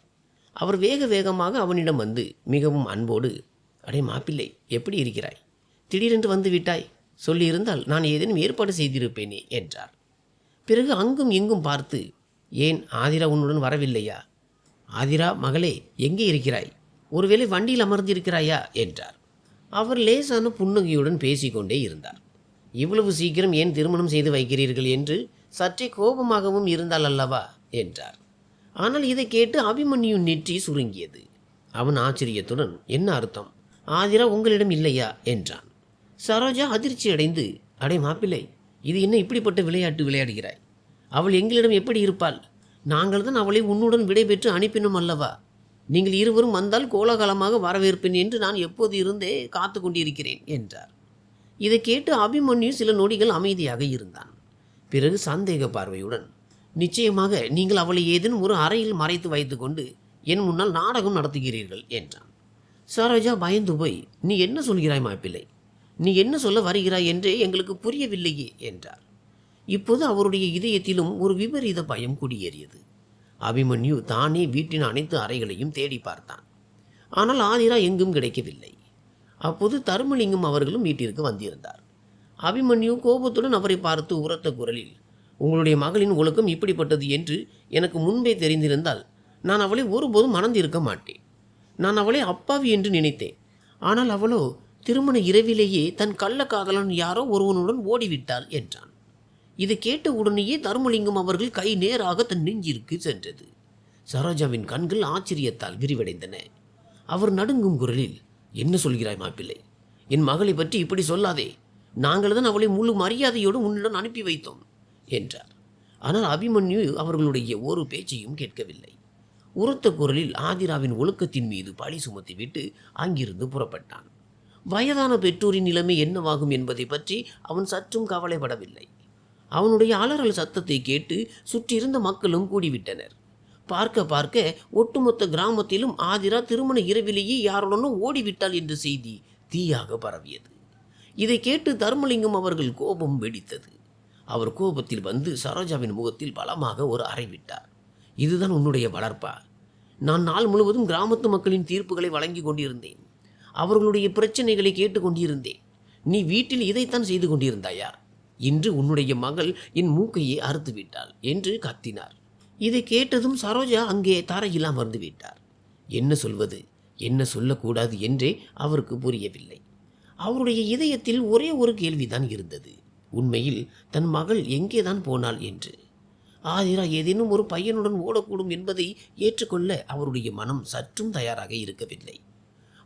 அவர் வேக வேகமாக அவனிடம் வந்து மிகவும் அன்போடு, அடே மாப்பிள்ளை, எப்படி இருக்கிறாய்? திடீரென்று வந்து விட்டாய். சொல்லியிருந்தால் நான் ஏதேனும் ஏற்பாடு செய்திருப்பேனே என்றார். பிறகு அங்கும் இங்கும் பார்த்து, ஏன் ஆதிரா உன்னுடன் வரவில்லையா? ஆதிரா மகளே, எங்கே இருக்கிறாய்? ஒருவேளை வண்டியில் அமர்ந்திருக்கிறாயா என்றார். அவர் லேசான புன்னகையுடன் பேசிக்கொண்டே இருந்தார். இவ்வளவு சீக்கிரம் ஏன் திருமணம் செய்து வைக்கிறீர்கள் என்று சற்றே கோபமாகவும் இருந்தால் அல்லவா என்றார். ஆனால் இதை கேட்டு அபிமன்யு நெற்றி சுருங்கியது. அவன் ஆச்சரியத்துடன், என்ன அர்த்தம்? ஆதிரா உங்களிடம் இல்லையா என்றான். சரோஜா அதிர்ச்சி அடைந்து, அடே மாப்பிள்ளை, இது என்ன இப்படிப்பட்ட விளையாட்டு விளையாடுகிறாய்? அவள் எங்களிடம் எப்படி இருப்பாள்? நாங்கள் தான் அவளை உன்னுடன் விடைபெற்று அனுப்பினோம் அல்லவா? நீங்கள் இருவரும் வந்தால் கோலாகலமாக வரவேற்பேன் என்று நான் எப்போது இருந்தே காத்து கொண்டிருக்கிறேன் என்றார். இதை கேட்டு அபிமன்யு சில நொடிகள் அமைதியாக இருந்தான். பிறகு சந்தேக பார்வையுடன், நிச்சயமாக நீங்கள் அவளை ஏதேனும் ஒரு அறையில் மறைத்து வைத்துக்கொண்டு என் முன்னால் நாடகம் நடத்துகிறீர்கள் என்றான். சரோஜா பயந்து போய், நீ என்ன சொல்கிறாய் மாப்பிள்ளை? நீ என்ன சொல்ல வருகிறாய் என்றே எங்களுக்கு புரியவில்லையே என்றார். இப்போது அவருடைய இதயத்திலும் ஒரு விபரீத பயம் குடியேறியது. அபிமன்யு தானே வீட்டின் அனைத்து அறைகளையும் தேடி பார்த்தான். ஆனால் ஆதிரா எங்கும் கிடைக்கவில்லை. அப்போது தர்மலிங்கம் அவர்களும் வீட்டிற்கு வந்திருந்தார். அபிமன்யு கோபத்துடன் அவரை பார்த்து உரத்த குரலில், உங்களுடைய மகளின் ஒழுக்கம் இப்படிப்பட்டது என்று எனக்கு முன்பே தெரிந்திருந்தால் நான் அவளை ஒருபோதும் மணந்திருக்க மாட்டேன். நான் அவளை அப்பாவி என்று நினைத்தேன். ஆனால் அவளோ திருமண இரவிலேயே தன் கள்ளக்காதலன் யாரோ ஒருவனுடன் ஓடிவிட்டாள் என்றான். இதை கேட்ட உடனேயே தர்மலிங்கம் அவர்கள் கை நேராக தன் நெஞ்சிற்கு சென்றது. சரோஜாவின் கண்கள் ஆச்சரியத்தால் விரிவடைந்தன. அவர் நடுங்கும் குரலில், என்ன சொல்கிறாய் மாப்பிள்ளை? என் மகளை பற்றி இப்படி சொல்லாதே. நாங்கள் தான் அவளை முழு மரியாதையோடு உன்னிடம் அனுப்பி வைத்தோம் என்றார். ஆனால் அபிமன்யு அவர்களுடைய ஒரு பேச்சையும் கேட்கவில்லை. உரத்த குரலில் ஆதிராவின் ஒழுக்கத்தின் மீது பழி சுமத்திவிட்டு அங்கிருந்து புறப்பட்டான். வயதான பெற்றோரின் நிலைமை என்னவாகும் என்பதை பற்றி அவன் சற்றும் கவலைப்படவில்லை. அவனுடைய அலறல் சத்தத்தை கேட்டு சுற்றியிருந்த மக்களும் கூடிவிட்டனர். பார்க்க பார்க்க ஒட்டுமொத்த கிராமத்திலும் ஆதிரா திருமண இரவிலேயே யாருடனும் ஓடிவிட்டாள் என்ற செய்தி தீயாக பரவியது. இதை கேட்டு தர்மலிங்கம் அவர்கள் கோபம் வெடித்தது. அவர் கோபத்தில் வந்து சரோஜாவின் முகத்தில் பலமாக ஒரு அறை விட்டார். இதுதான் உன்னுடைய வளர்ப்பா? நான் நாள் முழுவதும் கிராமத்து மக்களின் தீர்ப்புகளை வழங்கி கொண்டிருந்தேன். அவர்களுடைய பிரச்சனைகளை கேட்டுக்கொண்டிருந்தேன். நீ வீட்டில் இதைத்தான் செய்து கொண்டிருந்தாயா? இன்று உன்னுடைய மகள் என் மூக்கையே அறுத்து விட்டாள் என்று கத்தினார். இதை கேட்டதும் சரோஜா அங்கே தரையில் அமர்ந்து விட்டார். என்ன சொல்வது, என்ன சொல்லக்கூடாது என்றே அவருக்கு புரியவில்லை. அவருடைய இதயத்தில் ஒரே ஒரு கேள்விதான் இருந்தது. உண்மையில் தன் மகள் எங்கேதான் போனாள் என்று. ஆதிரா ஏதேனும் ஒரு பையனுடன் ஓடக்கூடும் என்பதை ஏற்றுக்கொள்ள அவருடைய மனம் சற்றும் தயாராக இருக்கவில்லை.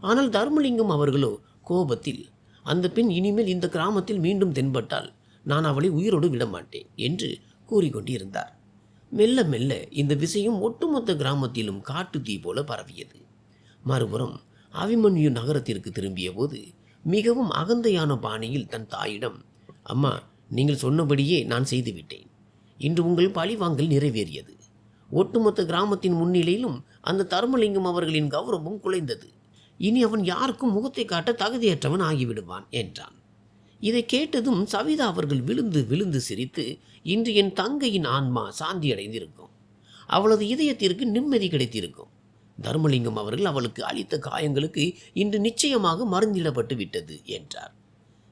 ஆனால் தர்மலிங்கம் அவர்களோ கோபத்தில், அந்த பெண் இனிமேல் இந்த கிராமத்தில் மீண்டும் தென்பட்டால் நான் அவளை உயிரோடு விடமாட்டேன் என்று கூறிக்கொண்டிருந்தார். மெல்ல மெல்ல இந்த விஷயம் ஒட்டுமொத்த கிராமத்திலும் காட்டு தீ போல பரவியது. மறுபுறம் அபிமன்யு நகரத்திற்கு திரும்பிய போது மிகவும் அகந்தையான பாணியில் தன் தாயிடம், அம்மா, நீங்கள் சொன்னபடியே நான் செய்துவிட்டேன். இன்று உங்கள் பழிவாங்கல் நிறைவேறியது. ஒட்டுமொத்த கிராமத்தின் முன்னிலையிலும் அந்த தர்மலிங்கம் அவர்களின் கௌரவம் குலைந்தது. இனி அவன் யாருக்கும் முகத்தை காட்ட தகுதியற்றவன் ஆகிவிடுவான் என்றான். இதை கேட்டதும் சவிதா அவர்கள் விழுந்து விழுந்து சிரித்து, இன்று என் தங்கையின் ஆன்மா சாந்தி அடைந்திருக்கும். அவளது இதயத்திற்கு நிம்மதி கிடைத்திருக்கும். தர்மலிங்கம் அவர்கள் அவளுக்கு அளித்த காயங்களுக்கு இன்று நிச்சயமாக மருந்திடப்பட்டு விட்டது என்றார்.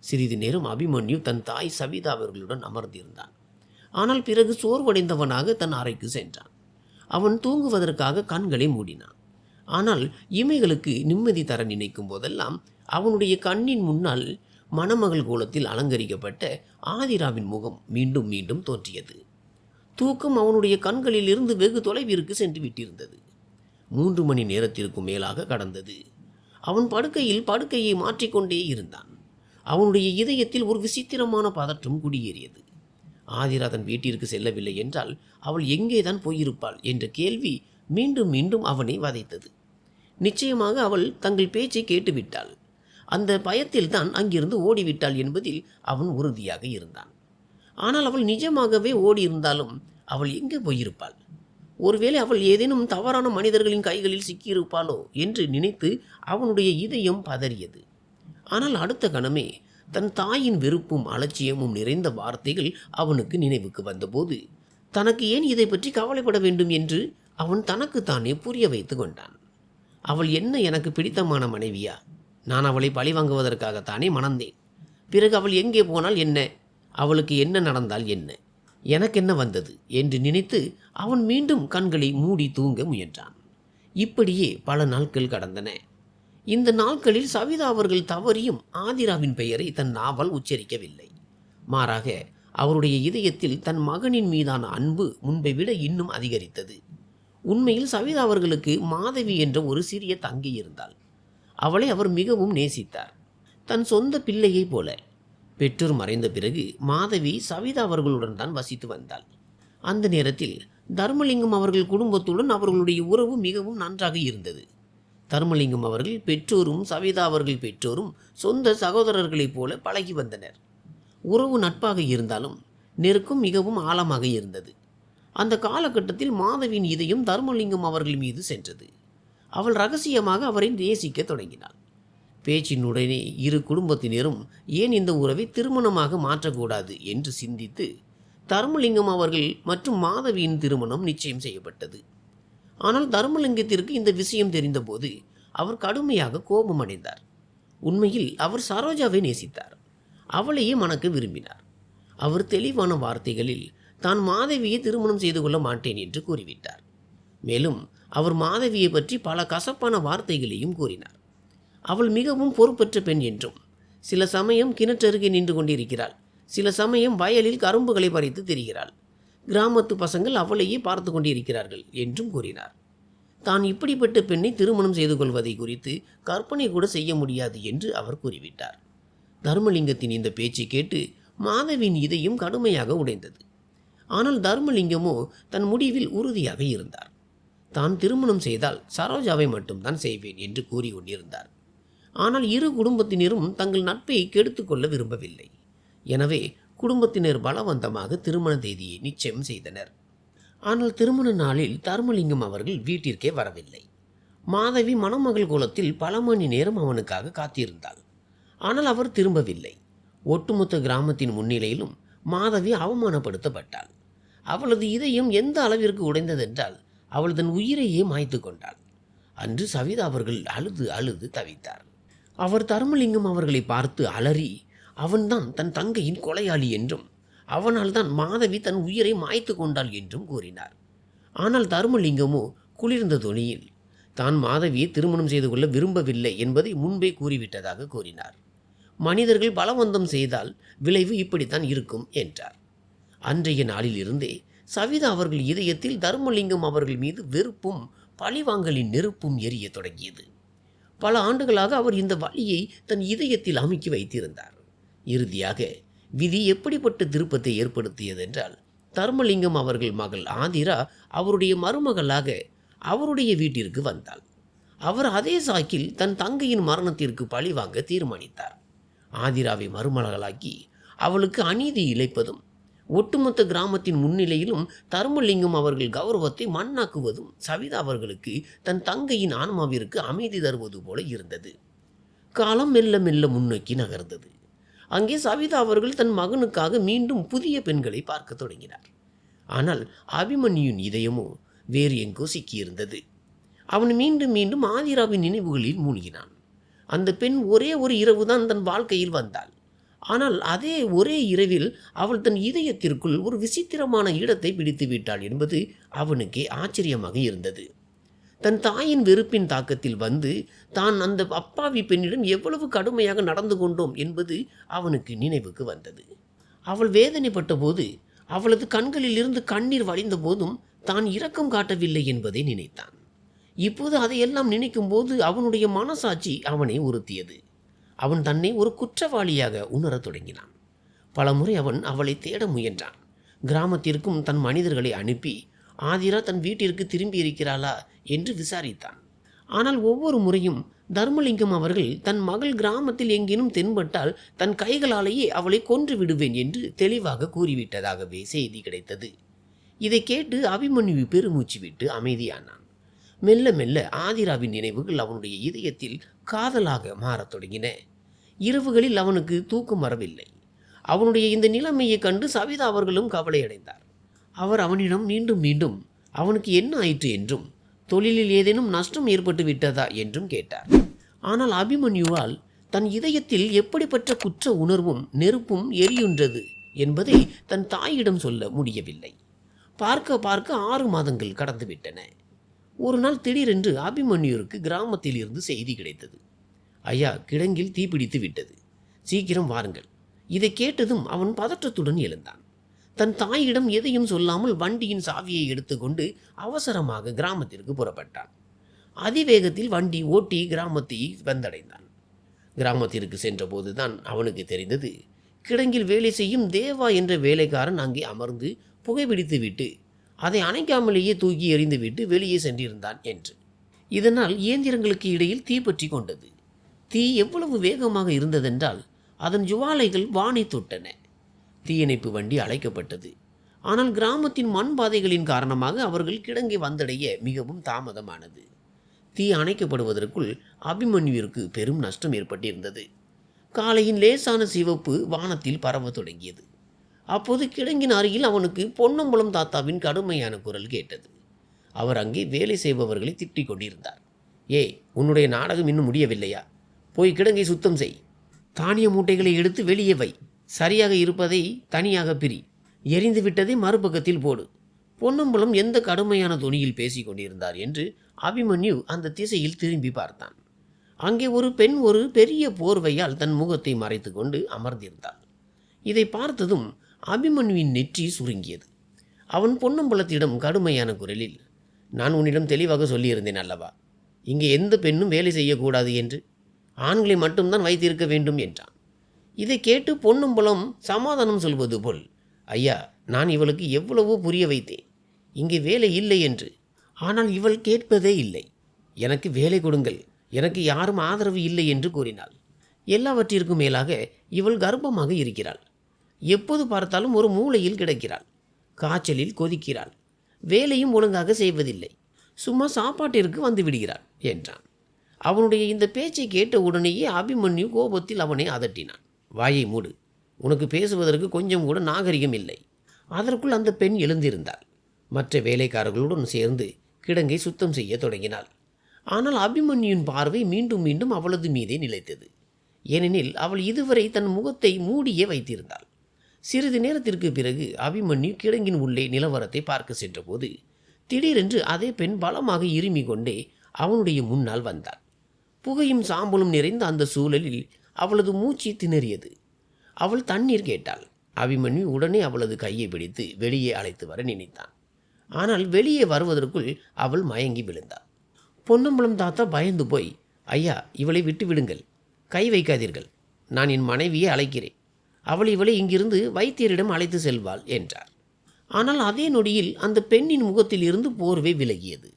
சிறிது நேரம் அபிமன்யு தன் தாய் சவிதா அவர்களுடன் அமர்ந்திருந்தான். ஆனால் பிறகு சோர்வடைந்தவனாக தன் அறைக்கு சென்றான். அவன் தூங்குவதற்காக கண்களை மூடினான். ஆனால் இமைகளுக்கு நிம்மதி தர நினைக்கும் போதெல்லாம் அவனுடைய கண்ணின் முன்னால் மணமகள் கோலத்தில் அலங்கரிக்கப்பட்ட ஆதிராவின் முகம் மீண்டும் மீண்டும் தோன்றியது. தூக்கம் அவனுடைய கண்களில் இருந்து வெகு தொலைவிற்கு சென்று விட்டிருந்தது. 3 மணி நேரத்திற்கும் மேலாக கடந்தது. அவன் படுக்கையை மாற்றிக்கொண்டே இருந்தான். அவனுடைய இதயத்தில் ஒரு விசித்திரமான பதற்றம் குடியேறியது. ஆதிரா தன் வீட்டிற்கு செல்லவில்லை என்றால் அவள் எங்கேதான் போயிருப்பாள் என்ற கேள்வி மீண்டும் மீண்டும் அவனை வதைத்தது. நிச்சயமாக அவள் தங்கள் பேச்சை கேட்டுவிட்டாள். அந்த பயத்தில் தான் அங்கிருந்து ஓடிவிட்டாள் என்பதில் அவன் உறுதியாக இருந்தான். ஆனால் அவள் நிஜமாகவே ஓடியிருந்தாலும் அவள் எங்கே போயிருப்பாள்? ஒருவேளை அவள் ஏதேனும் தவறான மனிதர்களின் கைகளில் சிக்கியிருப்பாளோ என்று நினைத்து அவனுடைய இதயம் பதறியது. ஆனால் அடுத்த கணமே தன் தாயின் வெறுப்பும் அலட்சியமும் நிறைந்த வார்த்தைகள் அவனுக்கு நினைவுக்கு வந்தபோது தனக்கு ஏன் இதை பற்றி கவலைப்பட வேண்டும் என்று அவன் தனக்குத்தானே புரிய வைத்து கொண்டான். அவள் என்ன எனக்கு பிடித்தமான மனைவியா? நான் அவளை பழிவாங்குவதற்காகத்தானே மணந்தேன். பிறகு அவள் எங்கே போனால் என்ன? அவளுக்கு என்ன நடந்தால் என்ன? எனக்கென்ன வந்தது என்று நினைத்து அவன் மீண்டும் கண்களை மூடி தூங்க முயன்றான். இப்படியே பல நாட்கள் கடந்தன. இந்த நாட்களில் சவிதா அவர்கள் தவறியும் ஆதிராவின் பெயரை தன் நாவால் உச்சரிக்கவில்லை. மாறாக அவருடைய இதயத்தில் தன் மகனின் மீதான அன்பு முன்பை விட இன்னும் அதிகரித்தது. உண்மையில் சவிதா அவர்களுக்கு மாதவி என்ற ஒரு சிறிய தங்கை இருந்தாள். அவளை அவர் மிகவும் நேசித்தார், தன் சொந்த பிள்ளையைப் போல. பெற்றோர் மறைந்த பிறகு மாதவி சவிதா அவர்களுடன் தான் வசித்து வந்தாள். அந்த நேரத்தில் தர்மலிங்கம் அவர்கள் குடும்பத்துடன் அவர்களுடைய உறவு மிகவும் நன்றாக இருந்தது. தர்மலிங்கம் அவர்கள் பெற்றோரும் சவிதா அவர்கள் பெற்றோரும் சொந்த சகோதரர்களைப் போல பழகி வந்தனர். உறவு நட்பாக இருந்தாலும் நெருக்கம் மிகவும் ஆழமாக இருந்தது. அந்த காலகட்டத்தில் மாதவியின் இதயம் தர்மலிங்கம் அவர்கள் மீது சென்றது. அவள் ரகசியமாக அவரை நேசிக்க தொடங்கினாள். பேச்சினுடனே இரு குடும்பத்தினரும் ஏன் இந்த உறவை திருமணமாக மாற்றக்கூடாது என்று சிந்தித்து தர்மலிங்கம் அவர்கள் மற்றும் மாதவியின் திருமணம் நிச்சயம் செய்யப்பட்டது. ஆனால் தர்மலிங்கத்திற்கு இந்த விஷயம் தெரிந்தபோது அவர் கடுமையாக கோபமடைந்தார். உண்மையில் அவர் சரோஜாவை நேசித்தார், அவளையே மணக்க விரும்பினார். அவர் தெளிவான வார்த்தைகளில் தான் மாதவியை திருமணம் செய்து கொள்ள மாட்டேன் என்று கூறிவிட்டார். மேலும் அவர் மாதவியை பற்றி பல கசப்பான வார்த்தைகளையும் கூறினார். அவள் மிகவும் பொறுப்பற்ற பெண் என்றும், சில சமயம் கிணற்றருகே நின்று கொண்டிருக்கிறாள், சில சமயம் வயலில் கரும்புகளை பறித்து திரிகிறாள், கிராமத்து பசங்கள் அவளையே பார்த்து கொண்டிருக்கிறார்கள் என்றும் கூறினார். தான் இப்படிப்பட்ட பெண்ணை திருமணம் செய்து கொள்வதை குறித்து கற்பனை கூட செய்ய முடியாது என்று அவர் கூறிவிட்டார். தர்மலிங்கத்தின் இந்த பேச்சை கேட்டு மாதவியின் இதயம் கடுமையாக உடைந்தது. ஆனால் தர்மலிங்கமோ தன் முடிவில் உறுதியாக இருந்தார். தான் திருமணம் செய்தால் சரோஜாவை மட்டும்தான் செய்வேன் என்று கூறிக்கொண்டிருந்தார். ஆனால் இரு குடும்பத்தினரும் தங்கள் நட்பை கெடுத்துக்கொள்ள விரும்பவில்லை. எனவே குடும்பத்தினர் பலவந்தமாக திருமண தேதியை நிச்சயம் செய்தனர். ஆனால் திருமண நாளில் தர்மலிங்கம் அவர்கள் வீட்டிற்கே வரவில்லை. மாதவி மணமகள் கோலத்தில் பல மணி நேரம் அவனுக்காக காத்திருந்தாள். ஆனால் அவர் திரும்பவில்லை. ஒட்டுமொத்த கிராமத்தின் முன்னிலையிலும் மாதவி அவமானப்படுத்தப்பட்டாள். அவளது இதயம் எந்த அளவிற்கு உடைந்ததென்றால் அவள் தன் உயிரையே மாய்த்து கொண்டாள். அன்று சவிதா அவர்கள் அழுது அழுது தவித்தார். அவர் தர்மலிங்கம் அவர்களை பார்த்து அலறி அவன்தான் தன் தங்கையின் கொலையாளி என்றும் அவனால் தான் மாதவி தன் உயிரை மாய்த்து கொண்டாள் என்றும் கூறினார். ஆனால் தர்மலிங்கமோ குளிர்ந்த தொனியில் தான் மாதவியை திருமணம் செய்து கொள்ள விரும்பவில்லை என்பதை முன்பே கூறிவிட்டதாக கூறினார். மனிதர்கள் பலவந்தம் செய்தால் விளைவு இப்படித்தான் இருக்கும் என்றார். அன்றைய நாளிலிருந்தே சவிதா அவர்கள் இதயத்தில் தர்மலிங்கம் அவர்கள் மீது வெறுப்பும் பழிவாங்கலின் நெருப்பும் எரிய தொடங்கியது. பல ஆண்டுகளாக அவர் இந்த வலியை தன் இதயத்தில் அமுக்கி வைத்திருந்தார். இறுதியாக விதி எப்படிப்பட்ட திருப்பத்தை ஏற்படுத்தியதென்றால் தர்மலிங்கம் அவர்கள் மகள் ஆதிரா அவருடைய மருமகளாக அவருடைய வீட்டிற்கு வந்தாள். அவர் அதே சாக்கில் தன் தங்கையின் மரணத்திற்கு பழிவாங்க தீர்மானித்தார். ஆதிராவை மருமகளாக்கி அவளுக்கு அநீதி இழைப்பதும் ஒட்டுமொத்த கிராமத்தின் முன்னிலையிலும் தர்மலிங்கம் அவர்கள் கௌரவத்தை மண்ணாக்குவதும் சவிதா அவர்களுக்கு தன் தங்கையின் ஆன்மாவிற்கு அமைதி தருவது போல இருந்தது. காலம் மெல்ல மெல்ல முன்னோக்கி நகர்ந்தது. அங்கே சவிதா அவர்கள் தன் மகனுக்காக மீண்டும் புதிய பெண்களை பார்க்க தொடங்கினார். ஆனால் அபிமன்யுவின் இதயமோ வேறு எங்கோ சிக்கியிருந்தது. அவன் மீண்டும் மீண்டும் ஆதிராவின் நினைவுகளில் மூழ்கினான். அந்த பெண் ஒரே ஒரு இரவுதான் தன் வாழ்க்கையில் வந்தாள். ஆனால் அதே ஒரே இரவில் அவள் தன் இதயத்திற்குள் ஒரு விசித்திரமான இடத்தை பிடித்து விட்டாள் என்பது அவனுக்கே ஆச்சரியமாக இருந்தது. தன் தாயின் வெறுப்பின் தாக்கத்தில் வந்து தான் அந்த அப்பாவி பெண்ணிடம் எவ்வளவு கடுமையாக நடந்து கொண்டோம் என்பது அவனுக்கு நினைவுக்கு வந்தது. அவள் வேதனைப்பட்ட போது அவளது கண்களில் இருந்து கண்ணீர் வழிந்த போதும் தான் இரக்கம் காட்டவில்லை என்பதை நினைத்தான். இப்போது அதையெல்லாம் நினைக்கும் போது அவனுடைய மனசாட்சி அவனை உறுத்தியது. அவன் தன்னை ஒரு குற்றவாளியாக உணரத் தொடங்கினான். பலமுறை அவன் அவளை தேட முயன்றான். கிராமத்திற்கும் தன் மனிதர்களை அனுப்பி ஆதிரா தன் வீட்டிற்கு திரும்பி இருக்கிறாளா என்று விசாரித்தான். ஆனால் ஒவ்வொரு முறையும் தர்மலிங்கம் அவர்கள் தன் மகள் கிராமத்தில் எங்கேனும் தென்பட்டால் தன் கைகளாலேயே அவளை கொன்று விடுவேன் என்று தெளிவாக கூறிவிட்டதாகவே செய்தி கிடைத்தது. இதை கேட்டு அபிமன்யு பெருமூச்சு விட்டு அமைதியானான். மெல்ல மெல்ல ஆதிராவின் நினைவுகள் அவனுடைய இதயத்தில் காதலாக மாறத் தொடங்கின. இரவுகளில் அவனுக்கு தூக்கம் வரவில்லை. அவனுடைய இந்த நிலைமையை கண்டு சவிதா அவர்களும் கவலையடைந்தார். அவர் அவனிடம் மீண்டும் மீண்டும் அவனுக்கு என்ன ஆயிற்று என்றும் தொழிலில் ஏதேனும் நஷ்டம் ஏற்பட்டு விட்டதா என்றும் கேட்டார். ஆனால் அபிமன்யுவால் தன் இதயத்தில் எப்படிப்பட்ட குற்ற உணர்வும் நெருப்பும் எரியுன்றது என்பதை தன் தாயிடம் சொல்ல முடியவில்லை. பார்க்க பார்க்க 6 மாதங்கள் கடந்துவிட்டன. ஒரு நாள் திடீரென்று அபிமன்யுவிற்கு கிராமத்தில் இருந்து செய்தி கிடைத்தது. ஐயா, கிடங்கில் தீப்பிடித்து விட்டது, சீக்கிரம் வாருங்கள். இதை கேட்டதும் அவன் பதற்றத்துடன் எழுந்தான். தன் தாயிடம் எதையும் சொல்லாமல் வண்டியின் சாவியை எடுத்துக்கொண்டு அவசரமாக கிராமத்திற்கு புறப்பட்டான். அதிவேகத்தில் வண்டி ஓட்டி கிராமத்தை வந்தடைந்தான். கிராமத்திற்கு சென்றபோதுதான் அவனுக்கு தெரிந்தது, கிடங்கில் வேலை செய்யும் தேவா என்ற வேலைக்காரன் அங்கே அமர்ந்து புகைப்பிடித்து விட்டு அதை அணைக்காமலேயே தூக்கி எறிந்துவிட்டு வெளியே சென்றிருந்தான் என்று. இதனால் இயந்திரங்களுக்கு இடையில் தீப்பற்றி கொண்டது. தீ எவ்வளவு வேகமாக இருந்ததென்றால் அதன் ஜுவாலைகள் வானை தொட்டன. தீயணைப்பு வண்டி அழைக்கப்பட்டது. ஆனால் கிராமத்தின் மண் பாதைகளின் காரணமாக அவர்கள் கிடங்கை வந்தடைய மிகவும் தாமதமானது. தீ அணைக்கப்படுவதற்குள் அபிமன்யுவிற்கு பெரும் நஷ்டம் ஏற்பட்டிருந்தது. காலையின் லேசான சிவப்பு வானத்தில் பரவ தொடங்கியது. அப்போது கிடங்கின் அருகில் அவனுக்கு பொன்னம்பலம் தாத்தாவின் கடுமையான குரல் கேட்டது. அவர் அங்கே வேலை செய்பவர்களை திட்டிக் கொண்டிருந்தார். ஏய், உன்னுடைய நாடகம் இன்னும் முடியவில்லையா? போய் கிடங்கை சுத்தம் செய். தானிய மூட்டைகளை எடுத்து வெளியே வை. சரியாக இருப்பதை தனியாக பிரி. எரிந்து விட்டதை மறுபக்கத்தில் போடு. பொன்னம்பலம் எந்த கடுமையான தொனியில் பேசிக் கொண்டிருந்தார் என்று அபிமன்யு அந்த திசையில் திரும்பி பார்த்தான். அங்கே ஒரு பெண் ஒரு பெரிய போர்வையால் தன் முகத்தை மறைத்து கொண்டு அமர்ந்திருந்தாள். இதை பார்த்ததும் அபிமன்யுவின் நெற்றி சுருங்கியது. அவன் பொன்னம்பலத்திடம் கடுமையான குரலில், நான் உன்னிடம் தெளிவாக சொல்லியிருந்தேன் அல்லவா, இங்கே எந்த பெண்ணும் வேலை செய்யக்கூடாது என்று, ஆண்களை மட்டும்தான் வைத்திருக்க வேண்டும் என்றான். இதை கேட்டு பொன்னம்பலம் சமாதானம் சொல்வது போல், ஐயா, நான் இவளுக்கு எவ்வளவோ புரிய வைத்தேன் இங்கே வேலை இல்லை என்று. ஆனால் இவள் கேட்பதே இல்லை. எனக்கு வேலை கொடுங்கள், எனக்கு யாரும் ஆதரவு இல்லை என்று கூறினாள். எல்லாவற்றிற்கும் மேலாக இவள் கர்ப்பமாக இருக்கிறாள். எப்போது பார்த்தாலும் ஒரு மூலையில் கிடக்கிறாள். காய்ச்சலில் கொதிக்கிறாள். வேலையும் ஒழுங்காக செய்வதில்லை. சும்மா சாப்பாட்டிற்கு வந்து விடுகிறாள் என்றான். அவனுடைய இந்த பேச்சை கேட்ட உடனேயே அபிமன்யு கோபத்தில் அவனை அதட்டினான். வாயை மூடு, உனக்கு பேசுவதற்கு கொஞ்சம் கூட நாகரிகம் இல்லை. அதற்குள் அந்த பெண் எழுந்திருந்தாள். மற்ற வேலைக்காரர்களுடன் சேர்ந்து கிடங்கை சுத்தம் செய்ய தொடங்கினாள். ஆனால் அபிமன்யுவின் பார்வை மீண்டும் மீண்டும் அவளது மீதே நிலைத்தது. ஏனெனில் அவள் இதுவரை தன் முகத்தை மூடியே வைத்திருந்தாள். சிறிது நேரத்திற்கு பிறகு அபிமன்யு கிடங்கின் உள்ளே நிலவரத்தை பார்க்க சென்றபோது திடீரென்று அதே பெண் பலமாக இருமி கொண்டே அவனுடைய முன்னால் வந்தாள். புகையும் சாம்பலும் நிறைந்த அந்த சூழலில் அவளது மூச்சு திணறியது. அவள் தண்ணீர் கேட்டாள். அபிமன்யு உடனே அவளது கையை பிடித்து வெளியே அழைத்து வர நினைத்தான். ஆனால் வெளியே வருவதற்குள் அவள் மயங்கி விழுந்தாள். பொன்னம்பலம் தாத்தா பயந்து போய், ஐயா, இவளை விட்டு விடுங்கள், கை வைக்காதீர்கள், நான் என் மனைவியை அழைக்கிறேன், அவள் இவளை இங்கிருந்து வைத்தியரிடம் அழைத்து செல்வாள் என்றார். ஆனால் அதே நொடியில் அந்த பெண்ணின் முகத்தில் இருந்து போர்வை விலகியது.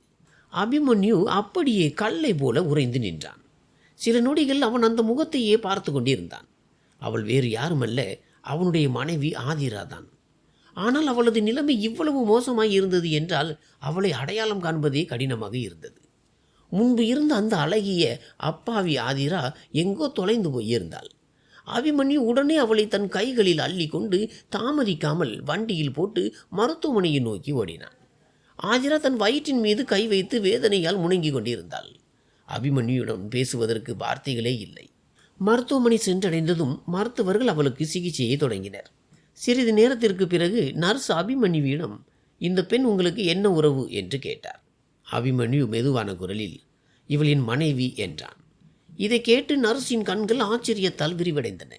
அபிமன்யு அப்படியே கல்லை போல உறைந்து நின்றான். சில நொடிகள் அவன் அந்த முகத்தையே பார்த்து கொண்டிருந்தான். அவள் வேறு யாருமல்ல, அவனுடைய மனைவி ஆதிராதான். ஆனால் அவளது நிலைமை இவ்வளவு மோசமாய் இருந்தது என்றால் அவளை அடையாளம் காண்பதே கடினமாக இருந்தது. முன்பு இருந்த அந்த அழகிய அப்பாவி ஆதிரா எங்கோ தொலைந்து போயிருந்தாள். அபிமன்யு உடனே அவளை தன் கைகளில் அள்ளி கொண்டு தாமதிக்காமல் வண்டியில் போட்டு மருத்துவமனையை நோக்கி ஓடினான். ஆதிரா தன் வயிற்றின் மீது கை வைத்து வேதனையால் முணங்கி கொண்டிருந்தாள். அபிமன்யுடன் பேசுவதற்கு வார்த்தைகளே இல்லை. மருத்துவமனை சென்றடைந்ததும் மருத்துவர்கள் அவளுக்கு சிகிச்சையை தொடங்கினர். சிறிது நேரத்திற்கு பிறகு நர்ஸ் அபிமன்யுவிடம், இந்த பெண் உங்களுக்கு என்ன உறவு என்று கேட்டார். அபிமன்யு மெதுவான குரலில், இவள் என் மனைவி என்றான். இதை கேட்டு நர்ஸின் கண்கள் ஆச்சரியத்தால் விரிவடைந்தன.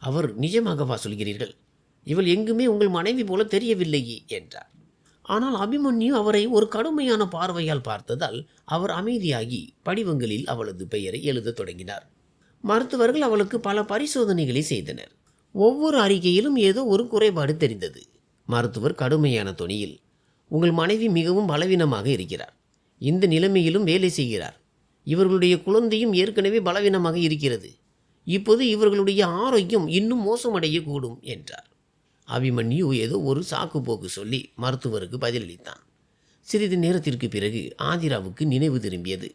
அவர், நிஜமாகவா சொல்கிறீர்கள்? இவள் எங்குமே உங்கள் மனைவி போல தெரியவில்லையே என்றார். ஆனால் அபிமன்யு அவரை ஒரு கடுமையான பார்வையால் பார்த்ததால் அவர் அமைதியாகி படிவங்களில் அவளது பெயரை எழுதத் தொடங்கினார். மருத்துவர்கள் அவளுக்கு பல பரிசோதனைகளை செய்தனர். ஒவ்வொரு அறிக்கையிலும் ஏதோ ஒரு குறைபாடு தெரிந்தது. மருத்துவர் கடுமையான தொனியில், உங்கள் மனைவி மிகவும் பலவீனமாக இருக்கிறார். இந்த நிலைமையிலும் வேலை செய்கிறார். இவர்களுடைய குழந்தையும் ஏற்கனவே பலவீனமாக இருக்கிறது. இப்போது இவர்களுடைய ஆரோக்கியம் இன்னும் மோசமடையக்கூடும் என்றார். அபிமன்யு ஏதோ ஒரு சாக்கு போக்கு சொல்லி மருத்துவருக்கு பதிலளித்தான். சிறிது நேரத்திற்கு பிறகு ஆதிராவுக்கு நினைவு திரும்பியது.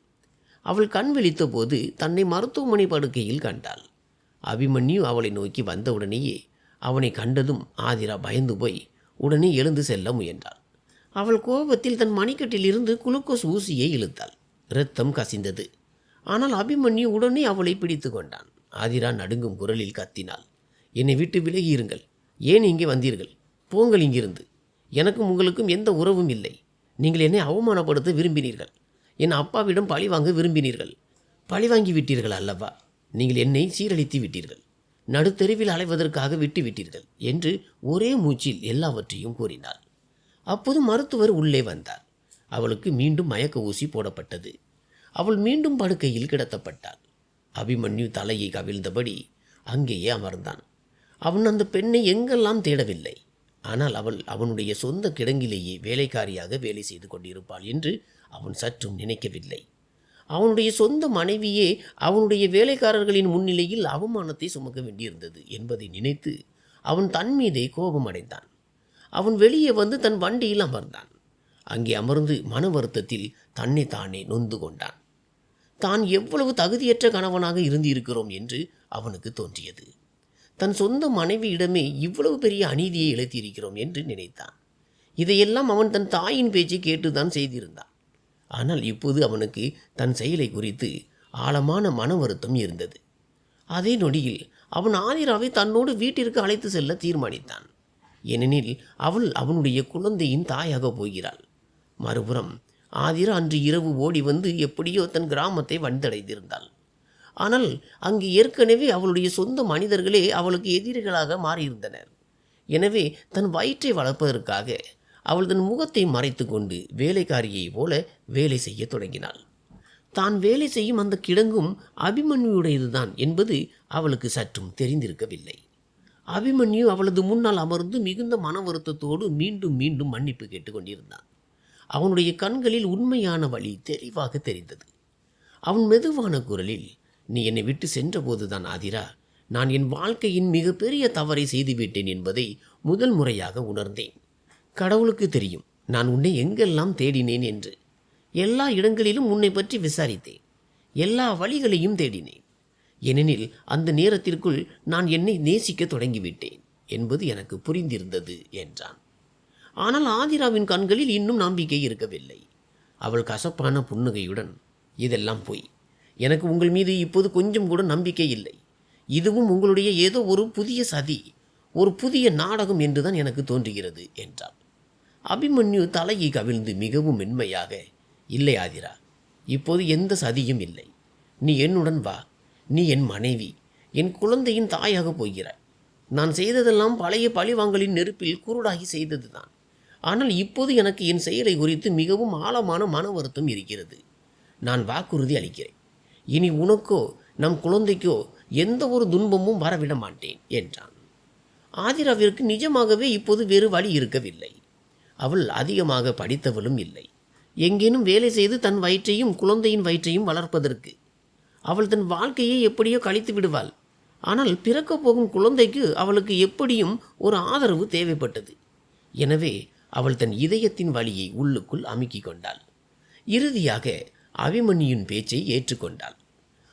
அவள் கண் விழித்த போது தன்னை மருத்துவமனை படுக்கையில் கண்டாள். அபிமன்யு அவளை நோக்கி வந்தவுடனேயே அவனை கண்டதும் ஆதிரா பயந்து போய் உடனே எழுந்து செல்ல முயன்றாள். அவள் கோபத்தில் தன் மணிக்கட்டிலிருந்து குளுக்கோஸ் ஊசியை இழுத்தாள். இரத்தம் கசிந்தது. ஆனால் அபிமன்யு உடனே அவளை பிடித்து கொண்டான். ஆதிரா நடுங்கும் குரலில் கத்தினாள், என்னை விட்டு விலகியிருங்கள். ஏன் இங்கே வந்தீர்கள்? போங்கள் இங்கிருந்து. எனக்கும் உங்களுக்கும் எந்த உறவும் இல்லை. நீங்கள் என்னை அவமானப்படுத்த விரும்பினீர்கள். என் அப்பாவிடம் பழி வாங்க விரும்பினீர்கள். பழி வாங்கி விட்டீர்கள் அல்லவா? நீங்கள் என்னை சீரழித்து விட்டீர்கள். நடுத்தெருவில் அலைவதற்காக விட்டு விட்டீர்கள் என்று ஒரே மூச்சில் எல்லாவற்றையும் கூறினாள். அப்போது மருத்துவர் உள்ளே வந்தார். அவளுக்கு மீண்டும் மயக்க ஊசி போடப்பட்டது. அவள் மீண்டும் படுக்கையில் கிடத்தப்பட்டாள். அபிமன்யு தலையை கவிழ்ந்தபடி அங்கேயே அமர்ந்தான். அவன் அந்த பெண்ணை எங்கெல்லாம் தேடவில்லை. ஆனால் அவள் அவனுடைய சொந்த கிடங்கிலேயே வேலைக்காரியாக வேலை செய்து கொண்டிருப்பாள் என்று அவன் சற்றும் நினைக்கவில்லை. அவனுடைய சொந்த மனைவியே அவனுடைய வேலைக்காரர்களின் முன்னிலையில் அவமானத்தை சுமக்க வேண்டியிருந்தது என்பதை நினைத்து அவன் தன் மீதே கோபமடைந்தான். அவன் வெளியே வந்து தன் வண்டியில் அமர்ந்தான். அங்கே அமர்ந்து மன வருத்தத்தில் தன்னை தானே நொந்து கொண்டான். தான் எவ்வளவு தகுதியற்ற கணவனாக இருந்திருக்கிறோம் என்று அவனுக்கு தோன்றியது. தன் சொந்த மனைவியிடமே இவ்வளவு பெரிய அநீதியை இழைத்திருக்கிறோம் என்று நினைத்தான். இதையெல்லாம் அவன் தன் தாயின் பேச்சை கேட்டுதான் செய்திருந்தான். ஆனால் இப்போது அவனுக்கு தன் செயலை குறித்து ஆழமான மன வருத்தம் இருந்தது. அதே நொடியில் அவன் ஆதிராவை தன்னோடு வீட்டிற்கு அழைத்து செல்ல தீர்மானித்தான். ஏனெனில் அவள் அவனுடைய குழந்தையின் தாயாக போகிறாள். மறுபுறம் ஆதிரா அன்று இரவு ஓடி வந்து எப்படியோ தன் கிராமத்தை வந்தடைந்திருந்தாள். ஆனால் அங்கு ஏற்கனவே அவளுடைய சொந்த மனிதர்களே அவளுக்கு எதிரிகளாக மாறியிருந்தனர். எனவே தன் வயிற்றை வளர்ப்பதற்காக அவள் தன் முகத்தை மறைத்து கொண்டு வேலைக்காரியை போல வேலை செய்ய தொடங்கினாள். தான் வேலை செய்யும் அந்த கிடங்கும் அபிமன்யுடையதுதான் என்பது அவளுக்கு சற்றும் தெரிந்திருக்கவில்லை. அபிமன்யு அவளது முன்னால் அமர்ந்து மிகுந்த மன வருத்தத்தோடு மீண்டும் மீண்டும் மன்னிப்பு கேட்டுக்கொண்டிருந்தான். அவனுடைய கண்களில் உண்மையான வழி தெளிவாக தெரிந்தது. அவன் மெதுவான குரலில், நீ என்னை விட்டு சென்றபோதுதான் ஆதிரா, நான் என் வாழ்க்கையின் மிகப்பெரிய தவறை செய்துவிட்டேன் என்பதை முதல் முறையாக உணர்ந்தேன். கடவுளுக்கு தெரியும் நான் உன்னை எங்கெல்லாம் தேடினேன் என்று. எல்லா இடங்களிலும் உன்னை பற்றி விசாரித்தேன். எல்லா வழிகளையும் தேடினேன். ஏனெனில் அந்த நேரத்திற்குள் நான் என்னை நேசிக்க தொடங்கிவிட்டேன் என்பது எனக்கு புரிந்திருந்தது என்றான். ஆனால் ஆதிராவின் கண்களில் இன்னும் நம்பிக்கை இருக்கவில்லை. அவள் கசப்பான புன்னகையுடன், இதெல்லாம் போய், எனக்கு உங்கள் மீது இப்போது கொஞ்சம் கூட நம்பிக்கை இல்லை. இதுவும் உங்களுடைய ஏதோ ஒரு புதிய சதி, ஒரு புதிய நாடகம் என்றுதான் எனக்கு தோன்றுகிறது என்றாள். அபிமன்யு தலையை கவிழ்ந்து மிகவும் மென்மையாக, இல்லை ஆதிரா, இப்போது எந்த சதியும் இல்லை. நீ என்னுடன் வா. நீ என் மனைவி, என் குழந்தையின் தாயாக போகிறாய். நான் செய்ததெல்லாம் பழைய பழிவாங்கலின் நெருப்பில் குருடாகி செய்ததுதான். ஆனால் இப்போது எனக்கு என் செயலை குறித்து மிகவும் ஆழமான மன வருத்தம் இருக்கிறது. நான் வாக்குறுதி அளிக்கிறேன், இனி உனக்கோ நம் குழந்தைக்கோ எந்த ஒரு துன்பமும் வரவிட மாட்டேன் என்றான். ஆதிராவிற்கு நிஜமாகவே இப்போது வேறு வழி இருக்கவில்லை. அவள் அதிகமாக படித்தவளும் இல்லை. எங்கேனும் வேலை செய்து தன் வயிற்றையும் குழந்தையின் வயிற்றையும் வளர்ப்பதற்கு அவள் தன் வாழ்க்கையை எப்படியோ கழித்து விடுவாள். ஆனால் பிறக்கப் போகும் குழந்தைக்கு அவளுக்கு எப்படியும் ஒரு ஆதரவு தேவைப்பட்டது. எனவே அவள் தன் இதயத்தின் வலியை உள்ளுக்குள் அமுக்கிக் கொண்டாள். இறுதியாக அபிமன்யுவின் பேச்சை ஏற்றுக்கொண்டாள்.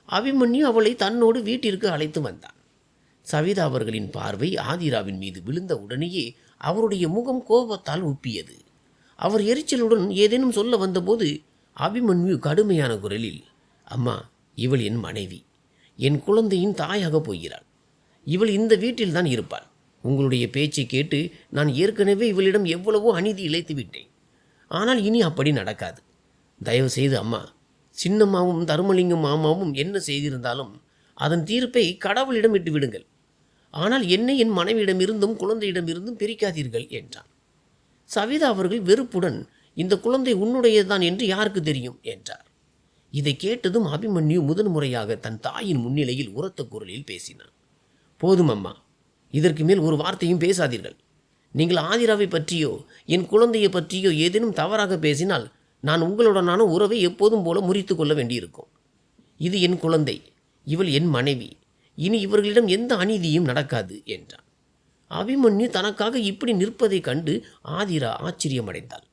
அபிமன்யு அவளை தன்னோடு வீட்டிற்கு அழைத்து வந்தான். சவிதா அவர்களின் பார்வை ஆதிராவின் மீது விழுந்த உடனேயே அவருடைய முகம் கோபத்தால் உப்பியது. அவர் எரிச்சலுடன் ஏதேனும் சொல்ல வந்தபோது அபிமன்யு கடுமையான குரலில், அம்மா, இவள் என் மனைவி, என் குழந்தையின் தாயாக போகிறாள். இவள் இந்த வீட்டில்தான் இருப்பாள். உங்களுடைய பேச்சை கேட்டு நான் ஏற்கனவே இவளிடம் எவ்வளவோ அநீதி இழைத்து விட்டேன். ஆனால் இனி அப்படி நடக்காது. தயவு செய்து அம்மா, சின்னம்மாவும் தருமலிங்கம் மாமாவும் என்ன செய்திருந்தாலும் அதன் தீர்ப்பை கடவுளிடம் விட்டு விடுங்கள். ஆனால் என்னை என் மனைவியிடமிருந்தும் குழந்தையிடமிருந்தும் பிரிக்காதீர்கள் என்றான். சவிதா அவர்கள் வெறுப்புடன், இந்த குழந்தை உன்னுடையதுதான் என்று யாருக்கு தெரியும் என்றார். இதை கேட்டதும் அபிமன்யு முதன் முறையாக தன் தாயின் முன்னிலையில் உரத்த குரலில் பேசினான். போதும் அம்மா, இதற்கு மேல் ஒரு வார்த்தையும் பேசாதீர்கள். நீங்கள் ஆதிராவை பற்றியோ என் குழந்தையை பற்றியோ ஏதேனும் தவறாக பேசினால் நான் உங்களுடனான உறவை எப்போதும் போல முறித்து கொள்ள வேண்டியிருக்கும். இது என் குழந்தை, இவள் என் மனைவி. இனி இவர்களிடம் எந்த அநீதியும் நடக்காது என்றான். அபிமன்யு தனக்காக இப்படி நிற்பதைக் கண்டு ஆதிரா ஆச்சரியமடைந்தாள்.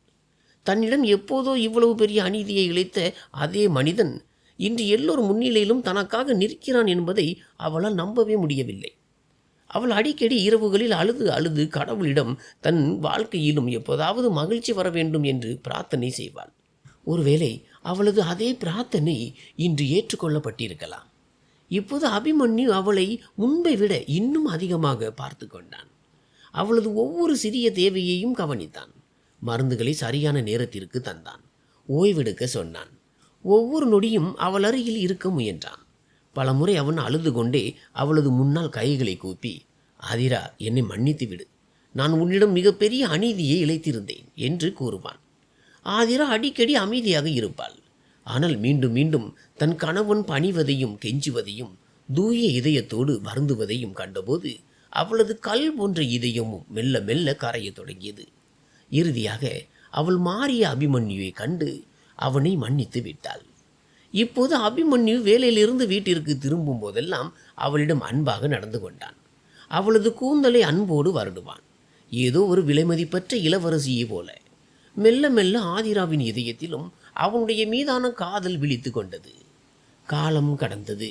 தன்னிடம் எப்போதோ இவ்வளவு பெரிய அநீதியை இழைத்த அதே மனிதன் இன்று எல்லோர் முன்னிலையிலும் தனக்காக நிற்கிறான் என்பதை அவளால் நம்பவே முடியவில்லை. அவள் அடிக்கடி இரவுகளில் அழுது அழுது கடவுளிடம் தன் வாழ்க்கையிலும் எப்போதாவது மகிழ்ச்சி வர வேண்டும் என்று பிரார்த்தனை செய்வாள். ஒருவேளை அவளது அதே பிரார்த்தனை இன்று ஏற்றுக்கொள்ளப்பட்டிருக்கலாம். இப்போது அபிமன்யு அவளை முன்பை விட இன்னும் அதிகமாக பார்த்து கொண்டான். அவளது ஒவ்வொரு சிறிய தேவையையும் கவனித்தான். மருந்துகளை சரியான நேரத்திற்கு தந்தான். ஓய்வெடுக்க சொன்னான். ஒவ்வொரு நொடியும் அவள் அருகில் இருக்க முயன்றான். பலமுறை அவன் அழுது கொண்டே அவளது முன்னால் கைகளை கூப்பி, ஆதிரா, என்னை மன்னித்து விடு, நான் உன்னிடம் மிகப்பெரிய அநீதியை இழைத்திருந்தேன் என்று கூறுவான். ஆதிரா அடிக்கடி அமைதியாக இருப்பாள். ஆனால் மீண்டும் மீண்டும் தன் கணவன் பணிவதையும் கெஞ்சுவதையும் தூய இதயத்தோடு வருந்துவதையும் கண்டபோது அவளது கல் போன்ற இதயமும் மெல்ல மெல்ல கரையத் தொடங்கியது. இறுதியாக அவள் மாறிய அபிமன்யுவை கண்டு அவனை மன்னித்து விட்டாள். இப்போது அபிமன்யு வேலையிலிருந்து வீட்டிற்கு திரும்பும் போதெல்லாம் அவளிடம் அன்பாக நடந்து கொண்டான். அவளது கூந்தலை அன்போடு வருடுவான். ஏதோ ஒரு விலைமதிப்பற்ற இளவரசியை போல. மெல்ல மெல்ல ஆதிராவின் இதயத்திலும் அவனுடைய மீதான காதல் விழித்து கொண்டது. காலம் கடந்தது.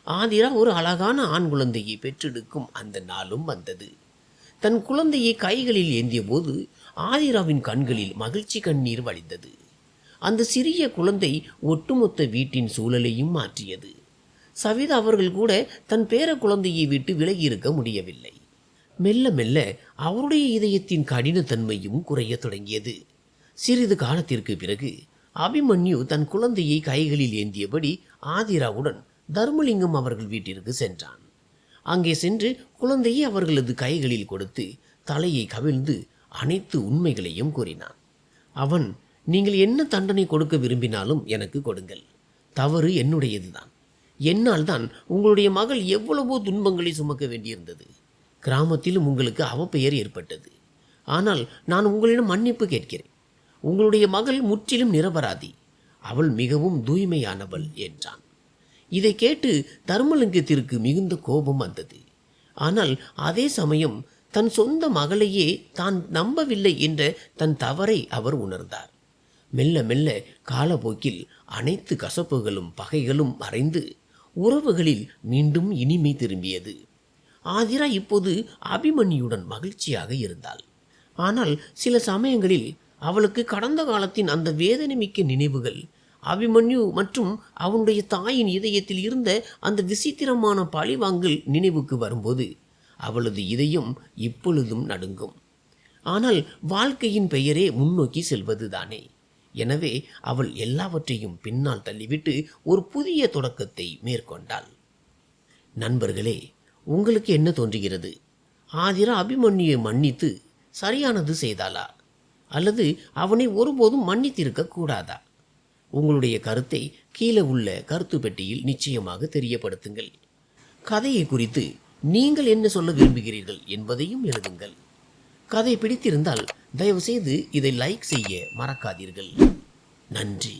ஆதிரா ஒரு அழகான ஆண் குழந்தையை பெற்றெடுக்கும் அந்த நாளும் வந்தது. தன் குழந்தையை கைகளில் ஏந்திய போது ஆதிராவின் கண்களில் மகிழ்ச்சி கண்ணீர் வழிந்தது. அந்த சிறிய குழந்தை ஒட்டுமொத்த வீட்டின் சூழலையும் மாற்றியது. சவிதா அவர்கள் கூட தன் பேர குழந்தையை விட்டு விலகியிருக்க முடியவில்லை. மெல்ல மெல்ல அவருடைய இதயத்தின் கடினத்தன்மையும் குறையத் தொடங்கியது. சிறிது காலத்திற்கு பிறகு அபிமன்யு தன் குழந்தையை கைகளில் ஏந்தியபடி ஆதிராவுடன் தர்மலிங்கம் அவர்கள் வீட்டிற்கு சென்றான். அங்கே சென்று குழந்தையை அவர்களது கைகளில் கொடுத்து தலையை கவிழ்ந்து அனைத்து உண்மைகளையும் கூறினான். அவன், நீங்கள் என்ன தண்டனை கொடுக்க விரும்பினாலும் எனக்கு கொடுங்கள், தவறு என்னுடையதுதான். என்னால் தான் உங்களுடைய மகள் எவ்வளவோ துன்பங்களை சுமக்க வேண்டியிருந்தது. கிராமத்திலும் உங்களுக்கு அவப்பெயர் ஏற்பட்டது. ஆனால் நான் உங்களிடம் மன்னிப்பு கேட்கிறேன். உங்களுடைய மகள் முற்றிலும் நிரபராதி. அவள் மிகவும் தூய்மையானவள் என்றான். இதை கேட்டு தர்மலிங்கத்திற்கு மிகுந்த கோபம் வந்தது. ஆனால் அதே சமயம் தன் சொந்த மகளையே தான் நம்பவில்லை என்ற தன் தவறை அவர் உணர்ந்தார். மெல்ல மெல்ல காலப்போக்கில் அனைத்து கசப்புகளும் பகைகளும் மறைந்து உறவுகளில் மீண்டும் இனிமை திரும்பியது. ஆதிரா இப்போது அபிமன்யுடன் மகிழ்ச்சியாக இருந்தாள். ஆனால் சில சமயங்களில் அவளுக்கு கடந்த காலத்தின் அந்த வேதனை மிக்க நினைவுகள், அபிமன்யு மற்றும் அவனுடைய தாயின் இதயத்தில் இருந்த அந்த விசித்திரமான பழிவாங்கல் நினைவுக்கு வரும்போது அவளது இதயம் இப்பொழுதும் நடுங்கும். ஆனால் வாழ்க்கையின் பெயரே முன்னோக்கி செல்வதுதானே. எனவே அவள் எல்லாவற்றையும் பின்னால் தள்ளிவிட்டு ஒரு புதிய தொடக்கத்தை மேற்கொண்டாள். நண்பர்களே, உங்களுக்கு என்ன தோன்றுகிறது? ஆதிரா அபிமன்யுவை மன்னித்து சரியானது செய்தாளா, அல்லது அவனை ஒருபோதும் மன்னித்திருக்க கூடாதா? உங்களுடைய கருத்தை கீழே உள்ள கருத்து பெட்டியில் நிச்சயமாக தெரியப்படுத்துங்கள். கதையை குறித்து நீங்கள் என்ன சொல்ல விரும்புகிறீர்கள் என்பதையும் எழுதுங்கள். கதை பிடித்திருந்தால் தயவுசெய்து இதை லைக் செய்ய மறக்காதீர்கள். நன்றி.